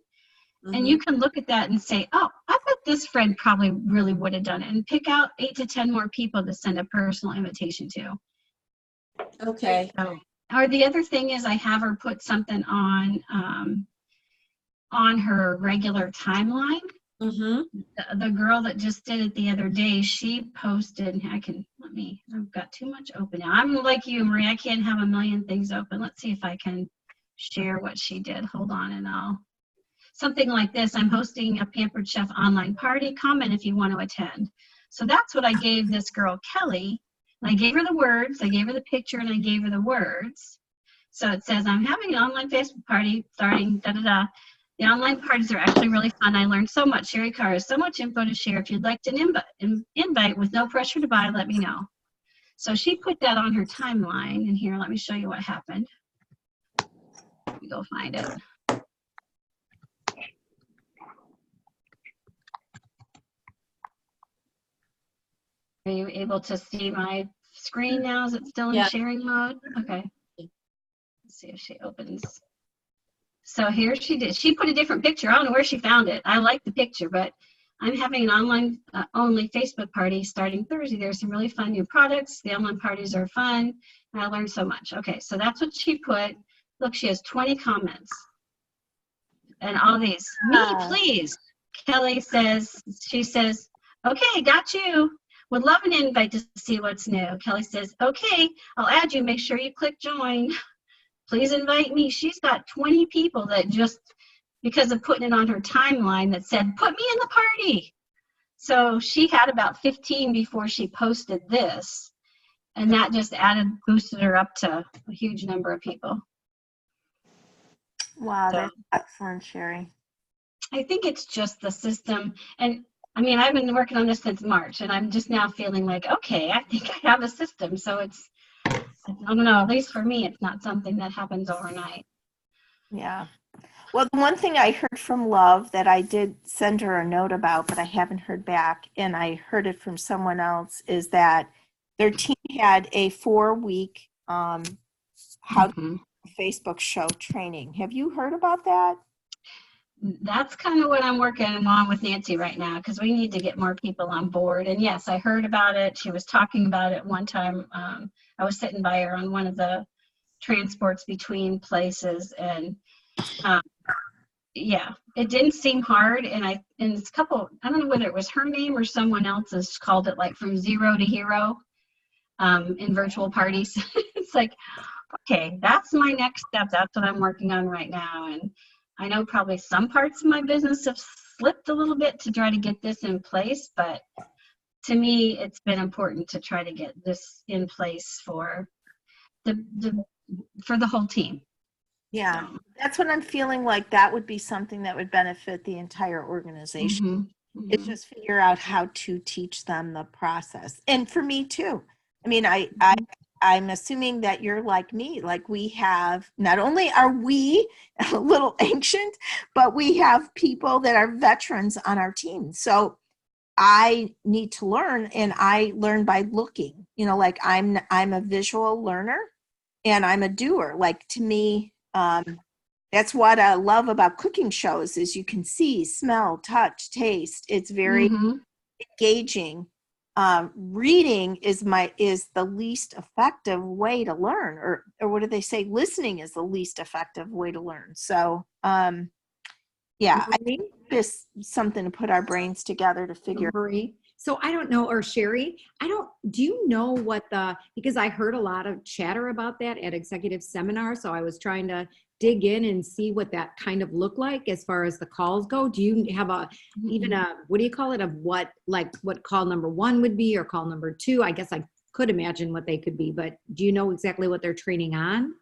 And you can look at that and say, oh, I bet this friend probably really would have done it, and pick out 8 to 10 more people to send a personal invitation to.
Okay.
So, or the other thing is I have her put something on her regular timeline. The girl that just did it the other day, she posted, I've got too much open now. I'm like you, Marie, I can't have a million things open. Let's see if I can share what she did. Hold on, and something like this. I'm hosting a Pampered Chef online party. Comment if you want to attend. So that's what I gave this girl, Kelly. And I gave her the words, I gave her the picture, and I gave her the words. So it says, I'm having an online Facebook party starting da-da-da. The online parties are actually really fun. I learned so much. Sherry Carr has so much info to share. If you'd like to invite with no pressure to buy, let me know. So she put that on her timeline. And here, let me show you what happened. Let me go find it. Are you able to see my screen now? Is it still in sharing mode? Okay. Let's see if she opens. So here she did. She put a different picture. I don't know where she found it. I like the picture, but I'm having an online only Facebook party starting Thursday. There's some really fun new products. The online parties are fun. And I learned so much. Okay, so that's what she put. Look, she has 20 comments. And all these, me, please. Kelly says, she says, okay, got you. Would love an invite to see what's new. Kelly says, okay, I'll add you. Make sure you click join. Please invite me. She's got 20 people that just, because of putting it on her timeline, that said, put me in the party. So she had about 15 before she posted this. And that just boosted her up to a huge number of people.
Wow, that's excellent, Sherry.
I think it's just the system. And I mean, I've been working on this since March, and I'm just now feeling like, okay, I think I have a system. So it's, I don't know, at least for me, it's not something that happens overnight.
Yeah. Well, the one thing I heard from Love that I did send her a note about, but I haven't heard back, and I heard it from someone else, is that their team had a 4-week Facebook show training. Have you heard about that?
That's kind of what I'm working on with Nancy right now, because we need to get more people on board. And yes, I heard about it. She was talking about it one time. I was sitting by her on one of the transports between places, and yeah, it didn't seem hard. And it's a couple, I don't know whether it was her name or someone else's, called it like from zero to hero in virtual parties. It's like, okay, that's my next step. That's what I'm working on right now. And I know probably some parts of my business have slipped a little bit to try to get this in place, but to me, it's been important to try to get this in place for the whole team.
Yeah, that's what I'm feeling like. That would be something that would benefit the entire organization. It's just figure out how to teach them the process. And for me too. I mean, I'm assuming that you're like me, like we have, not only are we a little ancient, but we have people that are veterans on our team. So I need to learn, and I learn by looking, like I'm a visual learner and I'm a doer. Like, to me, that's what I love about cooking shows is you can see, smell, touch, taste. It's very engaging. Reading is the least effective way to learn, or what do they say? Listening is the least effective way to learn. So, yeah, I think this is something to put our brains together to figure.
Marie. So I don't know, or Sherry, do you know because I heard a lot of chatter about that at executive seminar. So I was trying to dig in and see what that kind of looked like as far as the calls go. Do you have even what do you call it, of what call number 1 would be, or call number 2? I guess I could imagine what they could be, but do you know exactly what they're training on?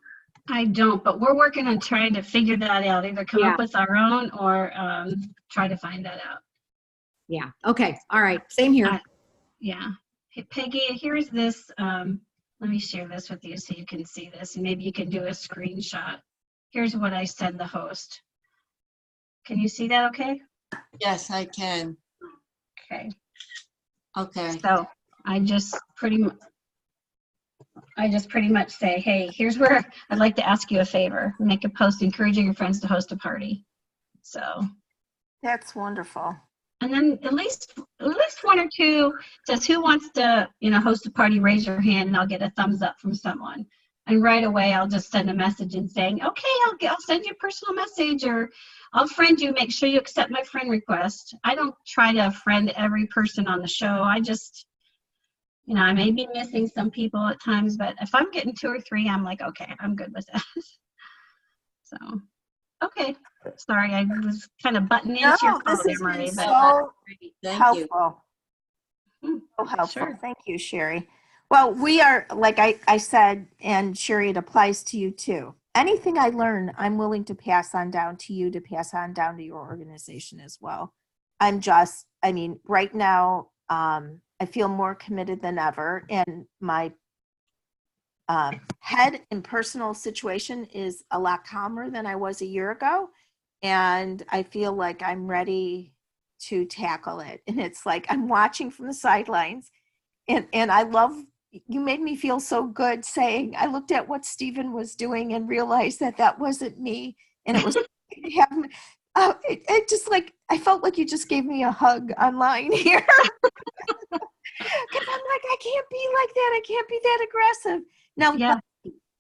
I don't, but we're working on trying to figure that out, either come up with our own or try to find that out.
Yeah. Okay. All right. Same here.
Yeah. Hey, Peggy, here's this. Let me share this with you so you can see this, and maybe you can do a screenshot. Here's what I send the host. Can you see that okay?
Yes, I can.
Okay.
Okay.
So I just pretty much, I just pretty much say, hey, here's where I'd like to ask you a favor. Make a post encouraging your friends to host a party. So.
That's wonderful.
And then at least one or two says, who wants to, host a party, raise your hand, and I'll get a thumbs up from someone. And right away, I'll just send a message and saying, okay, I'll send you a personal message, or I'll friend you. Make sure you accept my friend request. I don't try to friend every person on the show. I just, I may be missing some people at times, but if I'm getting 2 or 3, I'm like, okay, I'm good with that. So, okay. Sorry, I was kind of butting into your call there, Marie.
So
Thank
helpful.
you.
So helpful.
Sure.
Thank you, Sherry. Well, we are, like I said, and Sherry, it applies to you too. Anything I learn, I'm willing to pass on down to you, to pass on down to your organization as well. Right now, I feel more committed than ever, and my head and personal situation is a lot calmer than I was a year ago. And I feel like I'm ready to tackle it. And it's like I'm watching from the sidelines. And I love, you made me feel so good saying, I looked at what Stephen was doing and realized that wasn't me. And it was, it just like, I felt like you just gave me a hug online here. Because I'm like, I can't be like that. I can't be that aggressive. Now,
Yeah.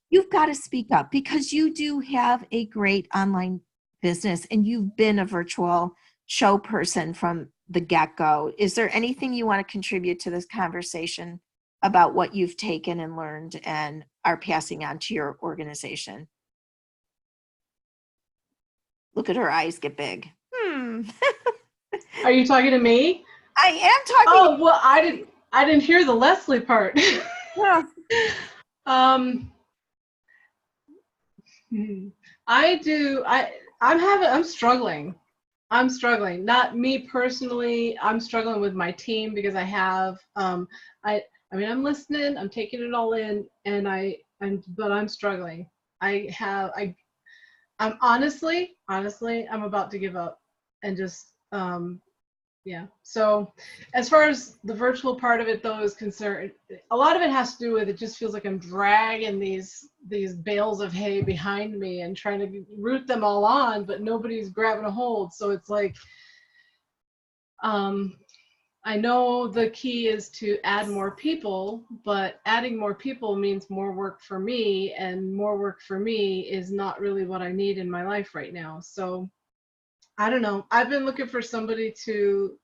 You've got to speak up, because you do have a great online business and you've been a virtual show person from the get-go. Is there anything you want to contribute to this conversation about what you've taken and learned and are passing on to your organization? Look at her eyes get big.
Are you talking to me?
I am talking.
Oh, well, I didn't hear the Leslie part.
Yeah.
I'm struggling. Not me personally. I'm struggling with my team because I have, I'm listening, I'm taking it all in, but I'm struggling. I'm honestly, I'm about to give up and just, yeah. So as far as the virtual part of it though is concerned, a lot of it has to do with, it just feels like I'm dragging these bales of hay behind me and trying to root them all on, but nobody's grabbing a hold. So it's like, I know the key is to add more people, but adding more people means more work for me, and more work for me is not really what I need in my life right now. So I don't know. I've been looking for somebody to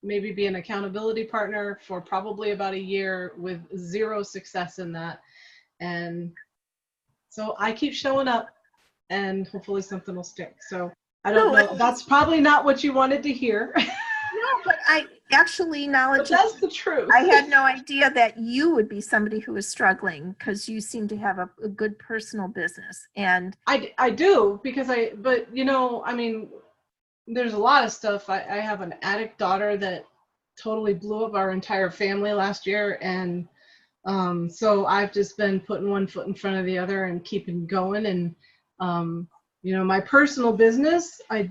maybe be an accountability partner for probably about a year with zero success in that. And so I keep showing up and hopefully something will stick. So I don't know. That's probably not what you wanted to hear.
No, but I actually
But that's the truth.
I had no idea that you would be somebody who is struggling, because you seem to have a good personal business. And
I do, because there's a lot of stuff. I have an addict daughter that totally blew up our entire family last year. And so I've just been putting one foot in front of the other and keeping going. And, my personal business, I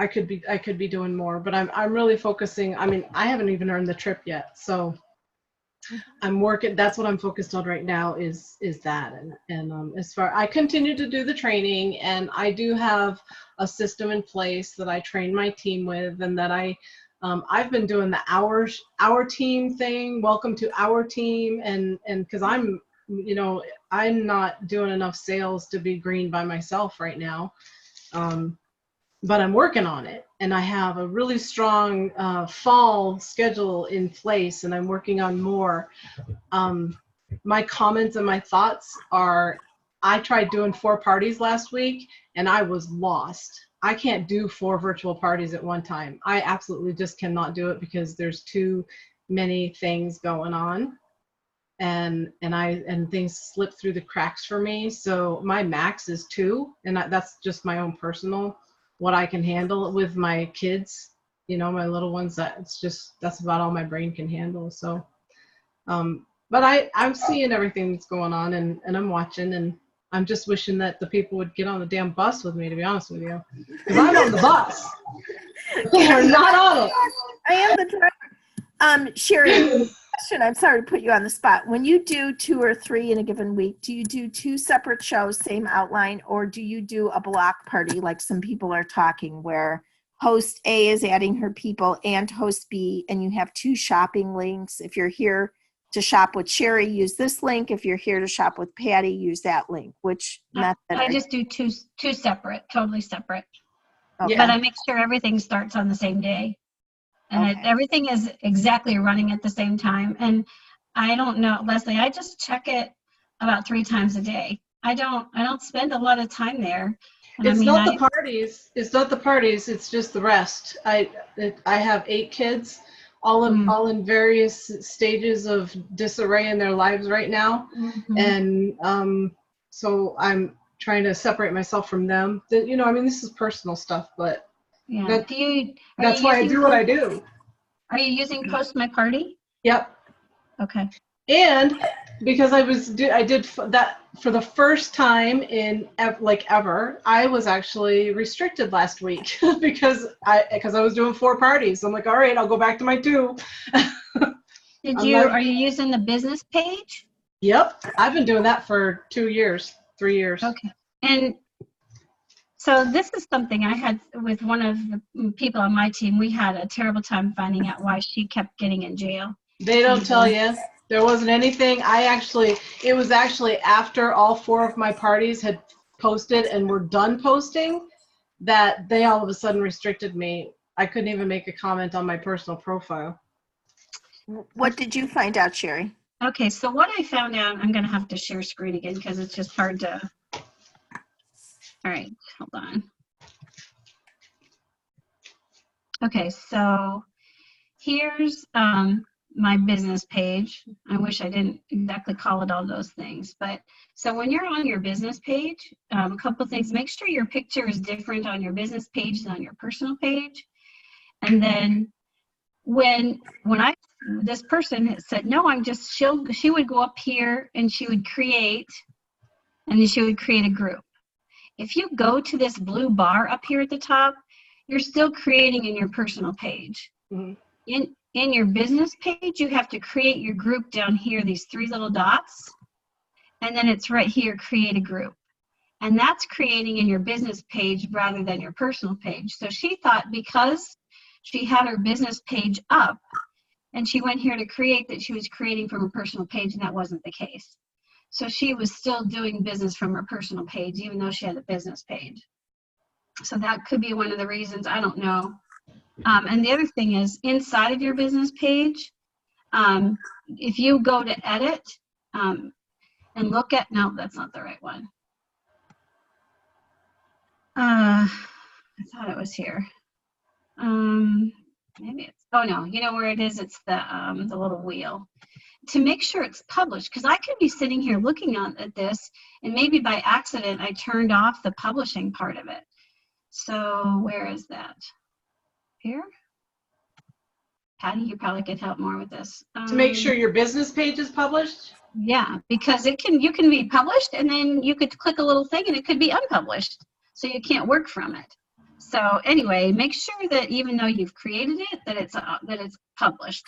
could be doing more, but I'm really focusing. I haven't even earned the trip yet. So I'm working. That's what I'm focused on right now is that. And as far, I continue to do the training, and I do have a system in place that I train my team with, and that I've been doing the our team thing. Welcome to our team. And cause I'm not doing enough sales to be green by myself right now. But I'm working on it, and I have a really strong fall schedule in place, and I'm working on more. My comments and my thoughts are, I tried doing 4 parties last week and I was lost. I can't do 4 virtual parties at one time. I absolutely just cannot do it because there's too many things going on, and things slip through the cracks for me. So my max is 2, and that's just my own personal, what I can handle with my kids, my little ones. That's about all my brain can handle. So, but I'm seeing everything that's going on, and I'm watching, and I'm just wishing that the people would get on the damn bus with me, to be honest with you, because I'm on the bus. They're not on it.
I am the driver. Sherry, question. I'm sorry to put you on the spot. When you do 2 or 3 in a given week, do you do 2 separate shows, same outline, or do you do a block party like some people are talking where host A is adding her people and host B, and you have 2 shopping links? If you're here to shop with Sherry, use this link. If you're here to shop with Patty, use that link. Which method?
I just do two separate, totally separate.
Okay.
But I make sure everything starts on the same day. And everything is exactly running at the same time. And I don't know, Leslie, I just check it about 3 times a day. I don't spend a lot of time there. And
It's not the parties. It's not the parties. It's just the rest. I have 8 kids, all in various stages of disarray in their lives right now, and so I'm trying to separate myself from them. You know, I mean, this is personal stuff, but
yeah.
That's why I do what I do.
Are you using Post My Party?
Yep.
Okay.
And because I did that for the first time in ever, I was actually restricted last week because I was doing 4 parties. I'm like, all right, I'll go back to my 2.
Are you using the business page?
Yep. I've been doing that for 2 years, 3 years.
Okay. And so this is something I had with one of the people on my team. We had a terrible time finding out why she kept getting in jail.
They don't tell you. There wasn't anything. It was actually after all 4 of my parties had posted and were done posting that they all of a sudden restricted me. I couldn't even make a comment on my personal profile.
What did you find out, Sherry?
Okay, so what I found out, I'm going to have to share screen again because it's just hard to. All right, hold on. Okay, so here's my business page. I wish I didn't exactly call it all those things, but so when you're on your business page, a couple things, make sure your picture is different on your business page than on your personal page. And then when this person had said, no, she would go up here and she would create, and then she would create a group. If you go to this blue bar up here at the top, you're still creating in your personal page. In your business page, you have to create your group down here, these 3 little dots, and then it's right here, create a group. And that's creating in your business page rather than your personal page. So she thought because she had her business page up and she went here to create, that she was creating from her personal page, and that wasn't the case. So she was still doing business from her personal page, even though she had a business page. So that could be one of the reasons, I don't know. And the other thing is, inside of your business page, if you go to edit and look at, no, that's not the right one. I thought it was here. Maybe it's, oh no, you know where it is? It's the little wheel. To make sure it's published, because I could be sitting here looking at this, and maybe by accident I turned off the publishing part of it. So where is that? Here? Patty, you probably could help more with this.
To make sure your business page is published?
Yeah, because you can be published, and then you could click a little thing and it could be unpublished. So you can't work from it. So anyway, make sure that even though you've created it, that it's published.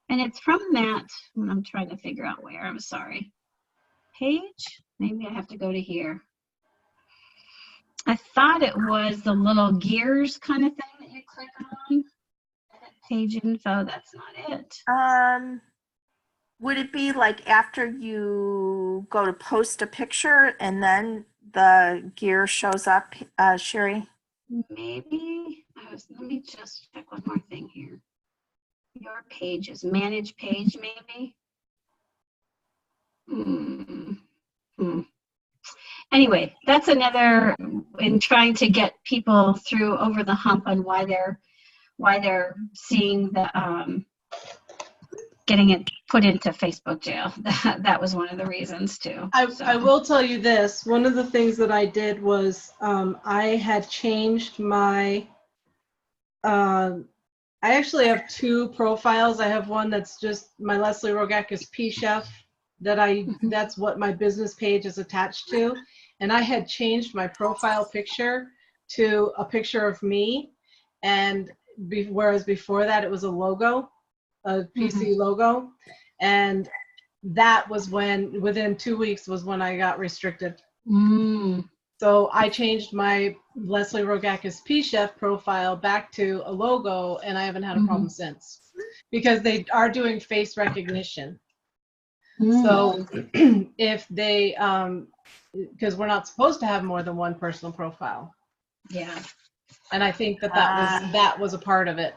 And it's from that, I'm trying to figure out where, I'm sorry. Page, maybe I have to go to here. I thought it was the little gears kind of thing that you click on. Page info, that's not it.
Would it be like after you go to post a picture and then the gear shows up, Sherry?
Maybe. Let me just check one more thing here. Your pages, manage page, maybe. Anyway, that's another in trying to get people through over the hump on why they're seeing the getting it put into Facebook jail. That was one of the reasons too.
I will tell you this. One of the things that I did was I had changed my I actually have 2 profiles. I have one that's just my Leslie Rogakis P Chef that's what my business page is attached to. And I had changed my profile picture to a picture of me. And whereas before that it was a logo, a PC logo. And that was when, within 2 weeks was when I got restricted.
Mm.
So I changed my Leslie Rogakis P-Chef profile back to a logo, and I haven't had a problem since, because they are doing face recognition. So if they, because we're not supposed to have more than one personal profile.
Yeah.
And I think that was a part of it.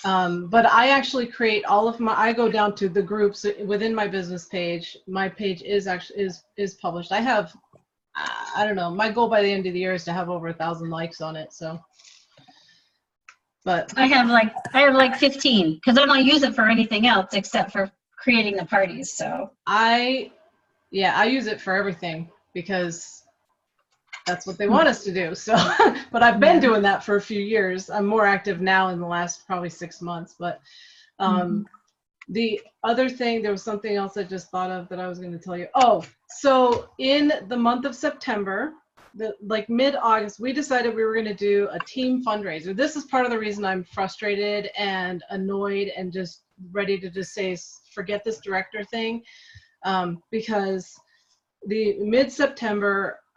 But I actually create all of my, I go down to the groups within my business page. My page is actually is published. I have, I don't know, my goal by the end of the year is to have over 1,000 likes on it. So, but
I have like 15 because I don't use it for anything else except for creating the parties. So
I use it for everything because that's what they want us to do. So, but I've been doing that for a few years. I'm more active now in the last probably 6 months. But the other thing, there was something else I just thought of that I was going to tell you. Oh, so in the month of September, like mid-August, we decided we were going to do a team fundraiser. This is part of the reason I'm frustrated and annoyed and just ready to just say, forget this director thing, because the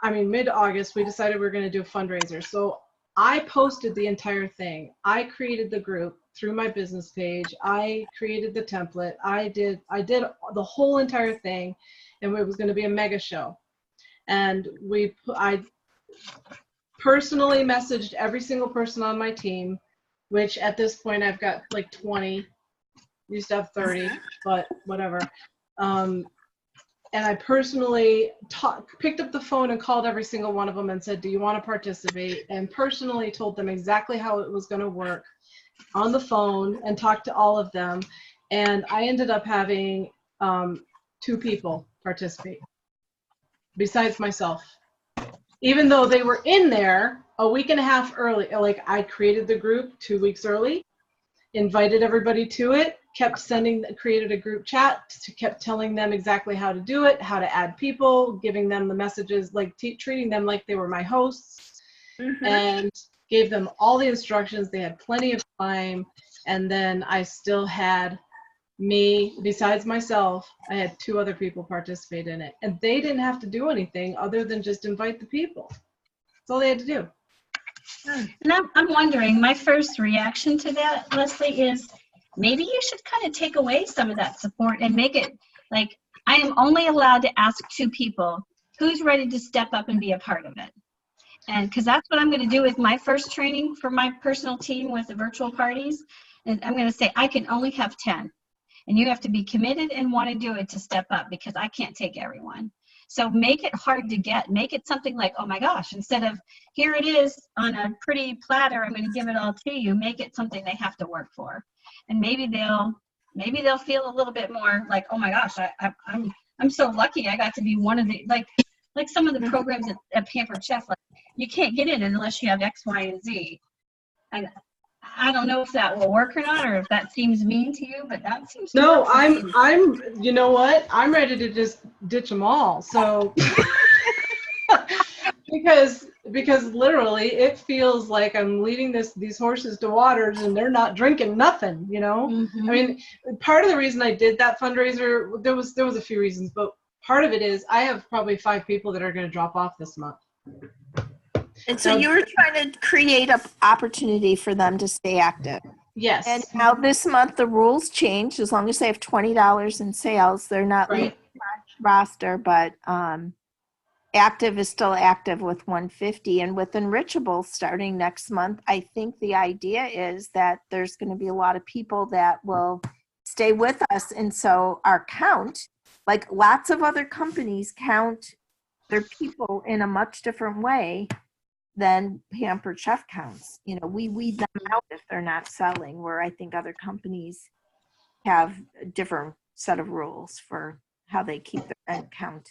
mid-August, we decided we were going to do a fundraiser. So I posted the entire thing. I created the group through my business page. I created the template. I did the whole entire thing, and it was going to be a mega show. And I personally messaged every single person on my team, which at this point I've got like 20. Used to have 30, but whatever. And I personally picked up the phone and called every single one of them and said, do you want to participate? And personally told them exactly how it was going to work on the phone and talked to all of them. And I ended up having 2 people participate besides myself. Even though they were in there a week and a half early, like I created the group 2 weeks early, invited everybody to it, created a group chat, kept telling them exactly how to do it, how to add people, giving them the messages, like treating them like they were my hosts, and gave them all the instructions. They had plenty of time. And then I still had besides myself, I had 2 other people participate in it. And they didn't have to do anything other than just invite the people. That's all they had to do.
And I'm wondering, my first reaction to that, Leslie, is maybe you should kind of take away some of that support and make it like, I am only allowed to ask 2 people who's ready to step up and be a part of it. And because that's what I'm going to do with my first training for my personal team with the virtual parties. And I'm going to say, I can only have 10. And you have to be committed and want to do it to step up, because I can't take everyone. So make it hard to get. Make it something like, oh my gosh, instead of here it is on a pretty platter, I'm going to give it all to you. Make it something they have to work for. And maybe they'll feel a little bit more like, oh my gosh, I'm so lucky I got to be one of the, like some of the programs at Pampered Chef, like you can't get in unless you have X, Y, and Z. And I don't know if that will work or not, or if that seems mean to you, but that seems to
No,
work for me.
I'm, you know what? I'm ready to just ditch them all. So, because literally it feels like I'm leading these horses to waters and they're not drinking nothing, you know? I mean, part of the reason I did that fundraiser, there was a few reasons, but part of it is I have probably 5 people that are going to drop off this month.
And so you were trying to create an opportunity for them to stay active.
Yes.
And now this month the rules change. As long as they have $20 in sales, they're not leaving the roster, but active is still active with 150. And with Enrichable starting next month, I think the idea is that there's going to be a lot of people that will stay with us. And so our count, like lots of other companies count their people in a much different way than Pampered Chef counts. You know, we weed them out if they're not selling, where I think other companies have a different set of rules for how they keep their end count.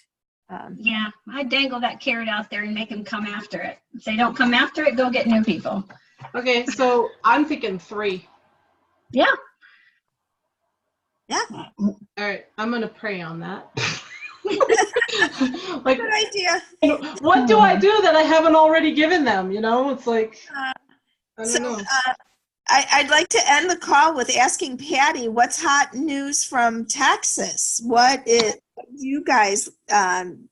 Yeah, I dangle that carrot out there and make them come after it. If they don't come after it, go get new people.
Okay, so I'm thinking 3.
Yeah.
Yeah.
All right, I'm going to pray on that. Like,
good idea.
What do I do that I haven't already given them? You know, it's like, I don't know.
I'd like to end the call with asking Patty, what's hot news from Texas? What you guys come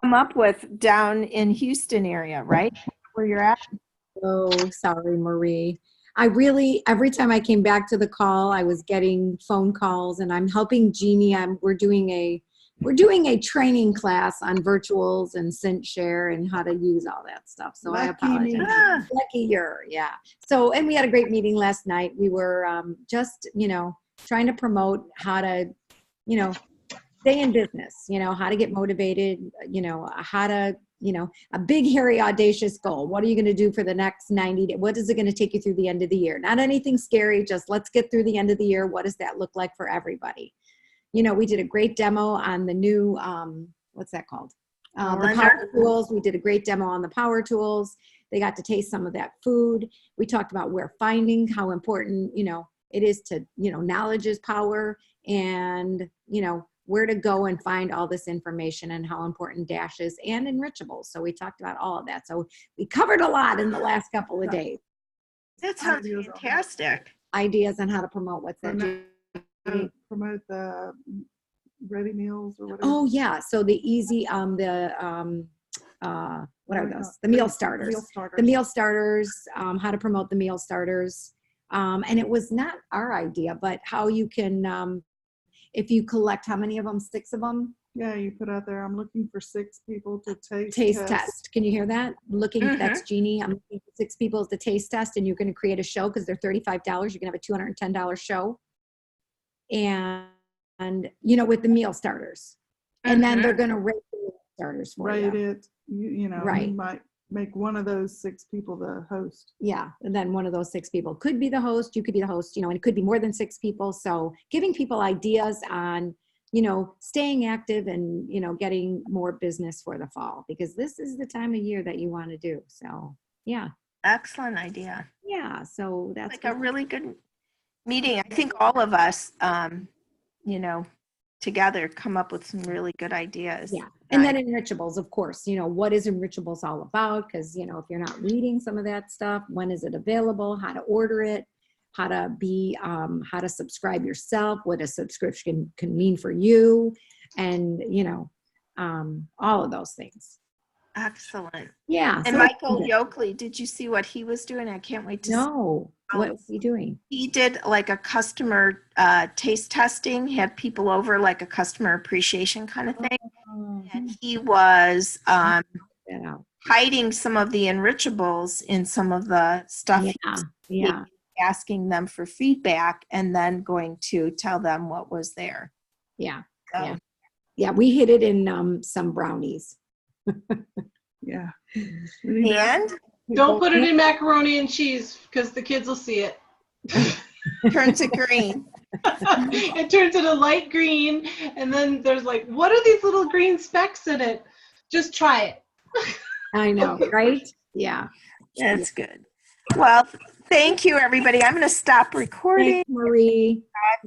up with down in Houston area, right? Where you're at?
Oh, sorry, Marie. Every time I came back to the call, I was getting phone calls, and I'm helping Jeannie. We're doing a training class on virtuals and ScentShare and how to use all that stuff. So I apologize. Lucky you're, yeah. So, and we had a great meeting last night. We were just, trying to promote how to, stay in business, how to get motivated, how to, a big, hairy, audacious goal. What are you going to do for the next 90 days? What is it going to take you through the end of the year? Not anything scary, just let's get through the end of the year. What does that look like for everybody? We did a great demo on the new, what's that called? The power tools. We did a great demo on the power tools. They got to taste some of that food. We talked about how important, it is to, knowledge is power, and, where to go and find all this information, and how important Dash is, and enrichables. So we talked about all of that. So we covered a lot in the last couple of days.
That sounds fantastic.
Ideas on how to promote what's that.
Promote the ready meals or whatever.
Oh yeah, so the easy what are those? The meal starters. The meal starters. How to promote the meal starters. And it was not our idea, but how you can, if you collect, how many of them? 6 of them.
Yeah, you put out there, I'm looking for 6 people to
taste test. Can you hear that? That's Jeannie. I'm looking for 6 people to taste test, and you're going to create a show because they're $35. You're going to have a $210 show. And with the meal starters, and then they're going to rate the meal starters for you.
Rate it. You might make one of those 6 people the host.
Yeah, and then one of those 6 people could be the host. You could be the host, and it could be more than 6 people. So giving people ideas on, staying active and getting more business for the fall, because this is the time of year that you want to do. So yeah,
excellent idea.
Yeah, so that's
like a really good meeting. I think all of us, together come up with some really good ideas.
Yeah. And then enrichables, of course, what is enrichables all about? Because, if you're not reading some of that stuff, when is it available? How to order it? How to subscribe yourself? What a subscription can mean for you? And, all of those things.
Excellent.
Yeah.
And Michael Yoakley, did you see what he was doing? I can't wait to see.
No. What was he doing?
He did like a customer taste testing, had people over, like a customer appreciation kind of thing. And he was hiding some of the enrichables in some of the stuff.
Yeah.
Asking them for feedback and then going to tell them what was there.
Yeah. So. Yeah. We hid it in some brownies.
Yeah.
And
don't put it in macaroni and cheese because the kids will see it.
Turns to green.
It turns into light green, and then there's like, what are these little green specks in it? Just try it.
I know, right? Yeah.
That's good. Well, thank you, everybody. I'm going to stop recording.
Thanks, Marie.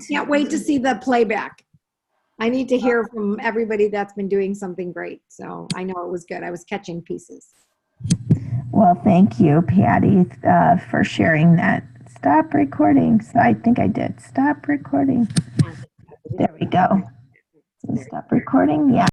Can't wait to see the playback. I need to hear from everybody that's been doing something great. So I know it was good. I was catching pieces.
Well, thank you, Patty, for sharing that. Stop recording. So I think I did. Stop recording. There we go. Stop recording. Yeah.